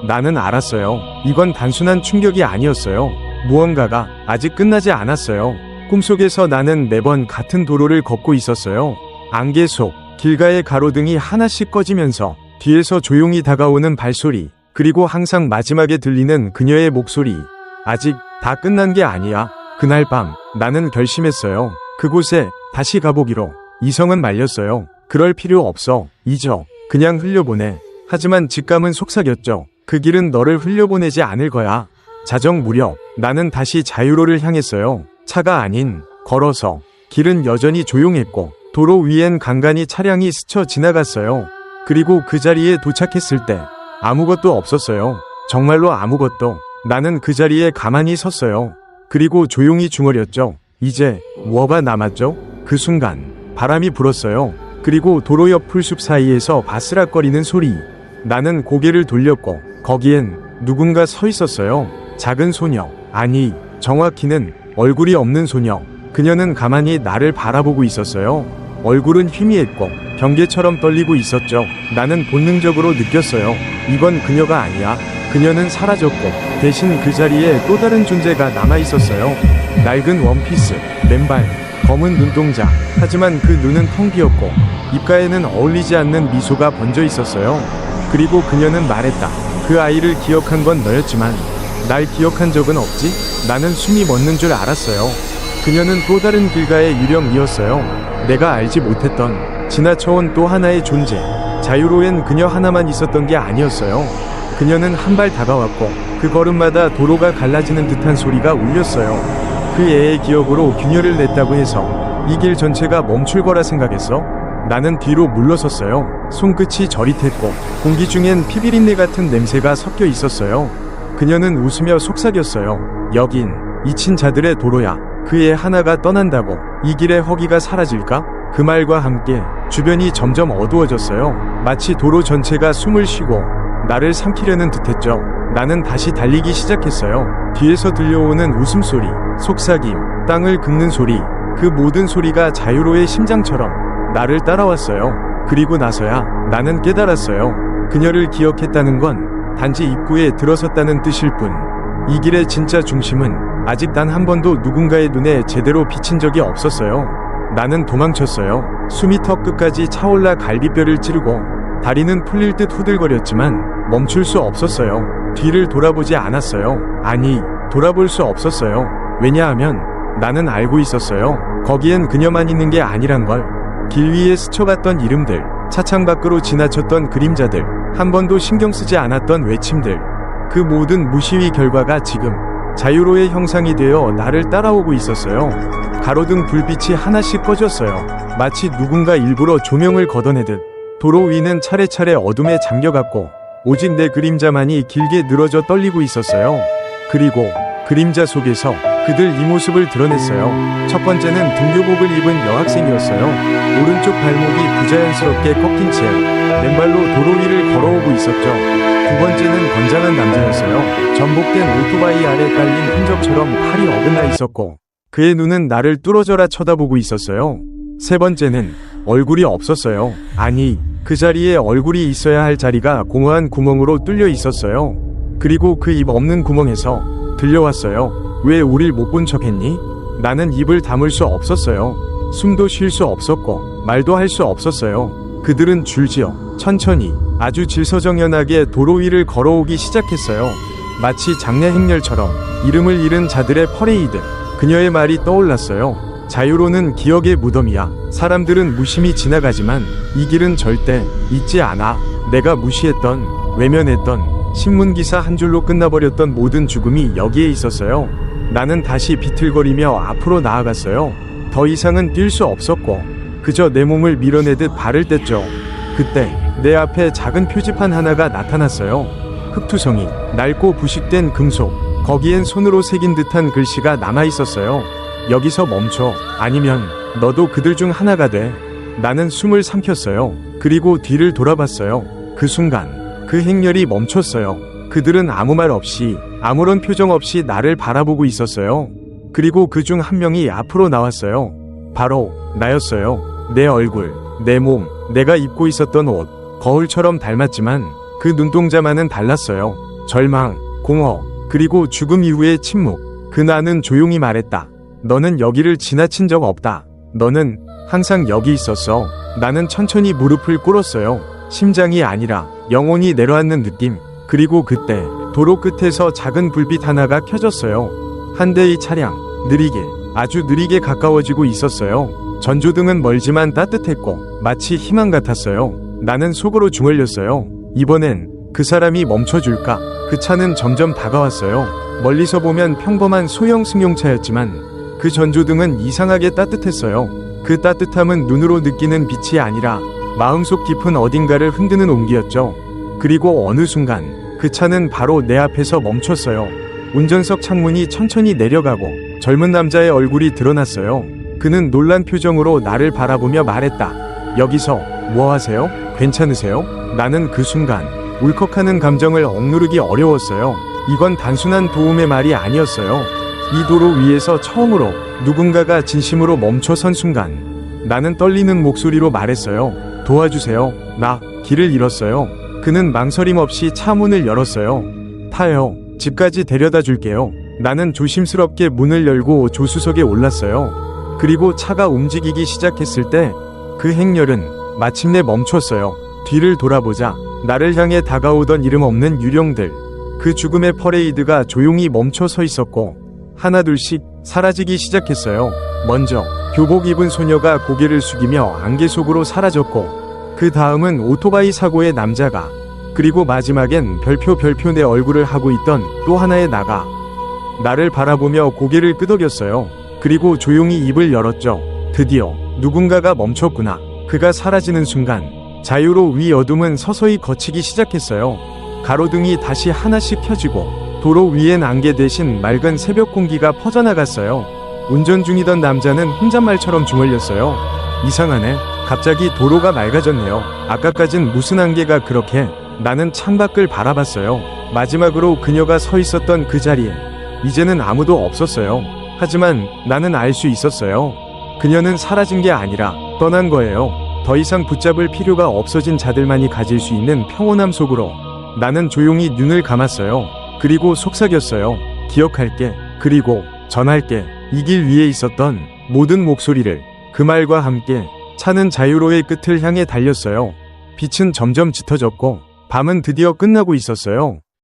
나는 알았어요. 이건 단순한 충격이 아니었어요. 무언가가 아직 끝나지 않았어요. 꿈속에서 나는 매번 같은 도로를 걷고 있었어요. 안개 속 길가의 가로등이 하나씩 꺼지면서 뒤에서 조용히 다가오는 발소리, 그리고 항상 마지막에 들리는 그녀의 목소리. 아직 다 끝난 게 아니야. 그날 밤 나는 결심했어요. 그곳에 다시 가보기로. 이성은 말렸어요. 그럴 필요 없어. 잊어. 그냥 흘려보내. 하지만 직감은 속삭였죠. 그 길은 너를 흘려보내지 않을 거야. 자정 무렵 나는 다시 자유로를 향했어요. 차가 아닌 걸어서. 길은 여전히 조용했고 도로 위엔 간간히 차량이 스쳐 지나갔어요. 그리고 그 자리에 도착했을 때 아무것도 없었어요. 정말로 아무것도. 나는 그 자리에 가만히 섰어요. 그리고 조용히 중얼였죠. 이제 뭐가 남았죠? 그 순간 바람이 불었어요. 그리고 도로 옆 풀숲 사이에서 바스락거리는 소리. 나는 고개를 돌렸고 거기엔 누군가 서 있었어요. 작은 소녀. 아니, 정확히는 얼굴이 없는 소녀. 그녀는 가만히 나를 바라보고 있었어요. 얼굴은 희미했고 경계처럼 떨리고 있었죠. 나는 본능적으로 느꼈어요. 이건 그녀가 아니야. 그녀는 사라졌고 대신 그 자리에 또 다른 존재가 남아있었어요. 낡은 원피스, 맨발, 검은 눈동자. 하지만 그 눈은 텅 비었고 입가에는 어울리지 않는 미소가 번져 있었어요. 그리고 그녀는 말했다. 그 아이를 기억한 건 너였지만 날 기억한 적은 없지? 나는 숨이 멎는 줄 알았어요. 그녀는 또 다른 길가의 유령이었어요. 내가 알지 못했던 지나쳐온 또 하나의 존재. 자유로엔 그녀 하나만 있었던 게 아니었어요. 그녀는 한 발 다가왔고 그 걸음마다 도로가 갈라지는 듯한 소리가 울렸어요. 그 애의 기억으로 균열을 냈다고 해서 이 길 전체가 멈출 거라 생각했어? 나는 뒤로 물러섰어요. 손끝이 저릿했고 공기 중엔 피비린내 같은 냄새가 섞여 있었어요. 그녀는 웃으며 속삭였어요. 여긴 잊힌 자들의 도로야. 그 애 하나가 떠난다고 이 길의 허기가 사라질까? 그 말과 함께 주변이 점점 어두워졌어요. 마치 도로 전체가 숨을 쉬고 나를 삼키려는 듯했죠. 나는 다시 달리기 시작했어요. 뒤에서 들려오는 웃음소리, 속삭임, 땅을 긁는 소리. 그 모든 소리가 자유로의 심장처럼 나를 따라왔어요. 그리고 나서야 나는 깨달았어요. 그녀를 기억했다는 건 단지 입구에 들어섰다는 뜻일 뿐. 이 길의 진짜 중심은 아직 단 한 번도 누군가의 눈에 제대로 비친 적이 없었어요. 나는 도망쳤어요. 숨이 턱 끝까지 차올라 갈비뼈를 찌르고 다리는 풀릴 듯 후들거렸지만 멈출 수 없었어요. 뒤를 돌아보지 않았어요. 아니, 돌아볼 수 없었어요. 왜냐하면 나는 알고 있었어요. 거기엔 그녀만 있는 게 아니란 걸. 길 위에 스쳐갔던 이름들, 차창 밖으로 지나쳤던 그림자들, 한 번도 신경 쓰지 않았던 외침들. 그 모든 무시위 결과가 지금 자유로의 형상이 되어 나를 따라오고 있었어요. 가로등 불빛이 하나씩 꺼졌어요. 마치 누군가 일부러 조명을 걷어내듯. 도로 위는 차례차례 어둠에 잠겨갔고 오직 내 그림자만이 길게 늘어져 떨리고 있었어요. 그리고 그림자 속에서 그들 이 모습을 드러냈어요. 첫 번째는 등교복을 입은 여학생이었어요. 오른쪽 발목이 부자연스럽게 꺾인 채 맨발로 도로 위를 걸어오고 있었죠. 두 번째는 건장한 남자였어요. 전복된 오토바이 아래 깔린 흔적처럼 팔이 어긋나 있었고 그의 눈은 나를 뚫어져라 쳐다보고 있었어요. 세 번째는 얼굴이 없었어요. 아니, 그 자리에 얼굴이 있어야 할 자리가 공허한 구멍으로 뚫려 있었어요. 그리고 그 입 없는 구멍에서 들려왔어요. 왜 우릴 못 본 척 했니? 나는 입을 다물 수 없었어요. 숨도 쉴 수 없었고 말도 할 수 없었어요. 그들은 줄지어 천천히 아주 질서정연하게 도로 위를 걸어오기 시작했어요. 마치 장례 행렬처럼 이름을 잃은 자들의 퍼레이드. 그녀의 말이 떠올랐어요. 자유로는 기억의 무덤이야. 사람들은 무심히 지나가지만 이 길은 절대 잊지 않아. 내가 무시했던, 외면했던, 신문기사 한 줄로 끝나버렸던 모든 죽음이 여기에 있었어요. 나는 다시 비틀거리며 앞으로 나아갔어요. 더 이상은 뛸 수 없었고 그저 내 몸을 밀어내듯 발을 뗐죠. 그때 내 앞에 작은 표지판 하나가 나타났어요. 흙투성이, 낡고 부식된 금속, 거기엔 손으로 새긴 듯한 글씨가 남아있었어요. 여기서 멈춰. 아니면 너도 그들 중 하나가 돼. 나는 숨을 삼켰어요. 그리고 뒤를 돌아봤어요. 그 순간 그 행렬이 멈췄어요. 그들은 아무 말 없이, 아무런 표정 없이 나를 바라보고 있었어요. 그리고 그 중 한 명이 앞으로 나왔어요. 바로 나였어요. 내 얼굴, 내 몸, 내가 입고 있었던 옷, 거울처럼 닮았지만 그 눈동자만은 달랐어요. 절망, 공허, 그리고 죽음 이후의 침묵. 그 나는 조용히 말했다. 너는 여기를 지나친 적 없다. 너는 항상 여기 있었어. 나는 천천히 무릎을 꿇었어요. 심장이 아니라 영혼이 내려앉는 느낌. 그리고 그때 도로 끝에서 작은 불빛 하나가 켜졌어요. 한 대의 차량, 느리게, 아주 느리게 가까워지고 있었어요. 전조등은 멀지만 따뜻했고 마치 희망 같았어요. 나는 속으로 중얼렸어요. 이번엔 그 사람이 멈춰줄까? 그 차는 점점 다가왔어요. 멀리서 보면 평범한 소형 승용차였지만 그 전조등은 이상하게 따뜻했어요. 그 따뜻함은 눈으로 느끼는 빛이 아니라 마음속 깊은 어딘가를 흔드는 온기였죠. 그리고 어느 순간 그 차는 바로 내 앞에서 멈췄어요. 운전석 창문이 천천히 내려가고 젊은 남자의 얼굴이 드러났어요. 그는 놀란 표정으로 나를 바라보며 말했다. 여기서 뭐 하세요? 괜찮으세요? 나는 그 순간 울컥하는 감정을 억누르기 어려웠어요. 이건 단순한 도움의 말이 아니었어요. 이 도로 위에서 처음으로 누군가가 진심으로 멈춰선 순간 나는 떨리는 목소리로 말했어요. 도와주세요. 나 길을 잃었어요. 그는 망설임 없이 차 문을 열었어요. 타요. 집까지 데려다 줄게요. 나는 조심스럽게 문을 열고 조수석에 올랐어요. 그리고 차가 움직이기 시작했을 때 그 행렬은 마침내 멈췄어요. 뒤를 돌아보자 나를 향해 다가오던 이름 없는 유령들, 그 죽음의 퍼레이드가 조용히 멈춰 서 있었고 하나둘씩 사라지기 시작했어요. 먼저 교복 입은 소녀가 고개를 숙이며 안개 속으로 사라졌고 그 다음은 오토바이 사고의 남자가, 그리고 마지막엔 별표 내 얼굴을 하고 있던 또 하나의 나가 나를 바라보며 고개를 끄덕였어요. 그리고 조용히 입을 열었죠. 드디어 누군가가 멈췄구나. 그가 사라지는 순간 자유로 위 어둠은 서서히 걷히기 시작했어요. 가로등이 다시 하나씩 켜지고 도로 위엔 안개 대신 맑은 새벽 공기가 퍼져나갔어요. 운전 중이던 남자는 혼잣말처럼 중얼렸어요. 이상하네. 갑자기 도로가 맑아졌네요. 아까까진 무슨 안개가 그렇게. 나는 창밖을 바라봤어요. 마지막으로 그녀가 서 있었던 그 자리에 이제는 아무도 없었어요. 하지만 나는 알 수 있었어요. 그녀는 사라진 게 아니라 떠난 거예요. 더 이상 붙잡을 필요가 없어진 자들만이 가질 수 있는 평온함 속으로 나는 조용히 눈을 감았어요. 그리고 속삭였어요. 기억할게. 그리고 전할게. 이 길 위에 있었던 모든 목소리를. 그 말과 함께 차는 자유로의 끝을 향해 달렸어요. 빛은 점점 짙어졌고 밤은 드디어 끝나고 있었어요.